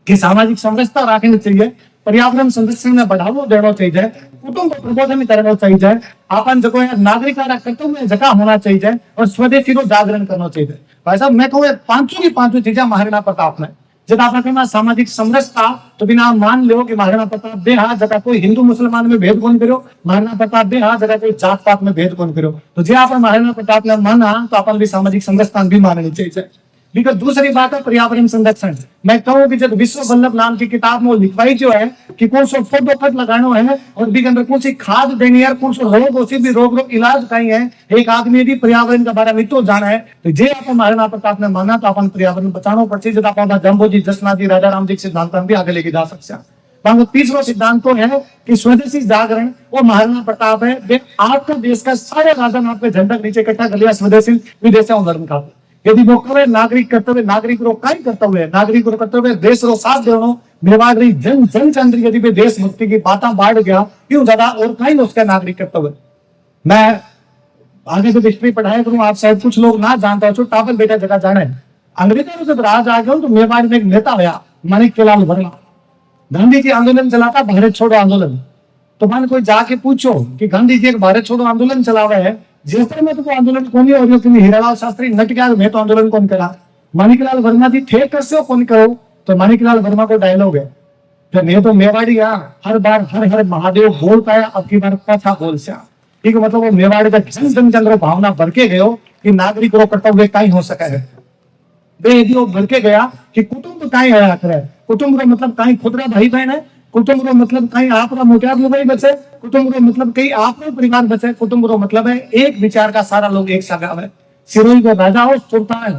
कि सामाजिक समरसता रखनी चाहिए पर्यावरण संरक्षण में बढ़ावा देना चाहिए कुटुंब प्रबोधन करना चाहिए अपन जो है नागरिकारा कर्तव्य जगह होना चाहिए और स्वदेशी को जागरण करना चाहिए। भाई साहब मैं कहूँ पांचों की पांचों चीजें महाराणा प्रताप में जब आप कहना सामाजिक समरसता तो बिना मान लो कि महाराणा प्रताप दे हा जगह कोई हिंदू मुसलमान में भेद कौन करो, महाराणा प्रताप दे हा जगह कोई जात पात में भेद कौन करो। तो जे आप महाराणा प्रताप ने माना तो अपन भी सामाजिक समरसता भी माननी चाहिए। बिकॉज दूसरी बात है पर्यावरण संरक्षण। मैं कहूँ कि जब विश्व वल्लभ नाम की किताब में लिखवाई जो है कि कौन सो फोटो खत लगाना है और भी अंदर कौन सी खाद देनी है, कौन सो रोग उसी भी रोग इलाज कहीं है, एक आदमी यदि पर्यावरण के बारे में तो जाना है तो जे आप महाराणा प्रताप ने माना तो अपन पर्यावरण बचाना पड़े। जब आप जम्बो जी जसना जी राजा राम जी के सिद्धांत भी आगे लेके जा सकते हैं। तीसरा सिद्धांत तो है कि स्वदेशी जागरण और महाराणा प्रताप है आपका देश का सारे राजा आपके झंडा नीचे इकट्ठा कर लिया स्वदेशी विदेश का। यदि वो करे नागरिक कर्तव्य नागरिक रो कई कर्तव्य नागरिक रो कर्तव्य देश रो साथ देनो मेवाड़ रही जन जन के अंदर यदि देशभक्ति की बातें बाढ़ गया क्यों ज्यादा और कई उसका नागरिक कर्तव्य। मैं आगे जब हिस्ट्री पढ़ाया करूँ आप शायद कुछ लोग ना जानता हो टावर बेटा जगह जाने अंग्रेजों में जब राज आ गया तो मेवाड़ में एक नेता हुआ माणिक्यलाल वर्मा। गांधी जी आंदोलन चलाता भारत छोड़ो आंदोलन। तो मान कोई जाके पूछो कि गांधी जी एक भारत छोड़ो आंदोलन चलावे है जयपुर में तो आंदोलन कौन हो रही हीरालाल शास्त्री नट गया मैं तो आंदोलन कौन करा। माणिक्यलाल वर्मा जी थे कैसे कौन करो तो माणिक्यलाल वर्मा को डायलॉग है तो मैं तो मेवाड़ी हर बार हर हर महादेव बोल पाया अब की बार कथा बोल से ठीक है। मतलब वो मेवाड़ी का जन जन चंद्र भावना भर के गयो कि नागरिक रो कर्तव्य कहीं हो सके है यदि वो भर के गया कि कुटुंब कहीं है आखिर कुटुंब का मतलब कहीं खुदरा भाई बहन है, कुटुंब रो मतलब कहीं आपका मोटियार लोग बचे, कुटुंब रो मतलब कहीं आपका परिवार बचे, कुटुंब रो मतलब है एक विचार का सारा लोग एक साथ है। सिरोही को राजा हो सुल्तान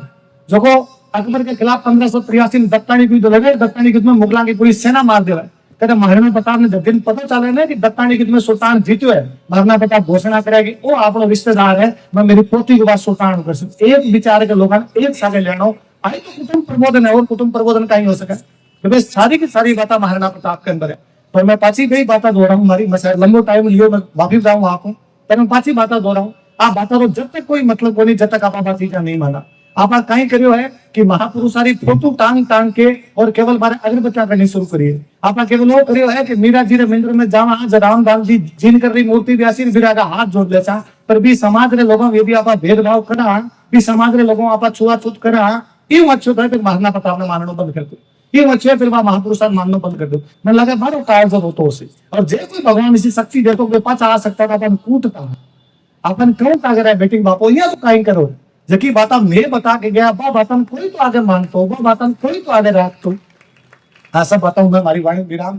जो को अकबर के खिलाफ 1583 में दत्तानी युद्ध लगे, दत्तानी युद्ध में मुगलों की पूरी सेना मार देवे। कहते महाराणा प्रताप ने जब दिन पता चले ना कि दत्तानी युद्ध में सुल्तान जीत्यो है महाराणा प्रताप घोषणा करेगी वो आपनो रिश्तेदार है मैं मेरी पोती के बाद सुल्तान कर सकूं। एक विचार के लोग एक साथ लेना आई तो कुटुंब प्रबोधन है और कुटुंब प्रबोधन कहीं हो सके क्योंकि सारी की सारी बातें महाराणा प्रताप के अंदर है। तो मैं पाची गई बातें दोहराऊं हमारी मैं लंबो टाइम लियो मैं वापिस जाऊं आपको पर मैं पाची बातें दोहराऊं आप बात रो जब तक कोई मतलब को नहीं जब तक आप बात चीजा नहीं माना। आप कहीं करियो है कि महापुरुषारी फोटो टांग टांग के और केवल बारे अगरबत्तियां करनी शुरू करिए। आप केवल वो करियो है कि मीरा जी रे मंदिर में जावा रामदास जी जिन कर रही मूर्ति व्यासी बिरागा हाथ जोड़ लेचा पर भी समाज रे लोगों यदि आप भेदभाव करा भी समाज रे लोगों आप छुआछूत करा यूं अच्छो था फिर महाराणा प्रताप ने मानना बंद कर दो यूं अच्छे फिर वह महापुरुषार मानना बंद कर दो। मैं लगा बारो काल जब होतो उसे और जे कोई भगवान इसी शक्ति दे तो वे पाचा आ सकता था अपन कूटता अपन क्यों कागर है बेटी बापो या तो कहीं करो जबकि बात मैं बता के गया वह बात कोई तो आगे मानतो वह बात कोई तो आगे रखतो। हाँ सब बताऊं मैं हमारी वाणी विराम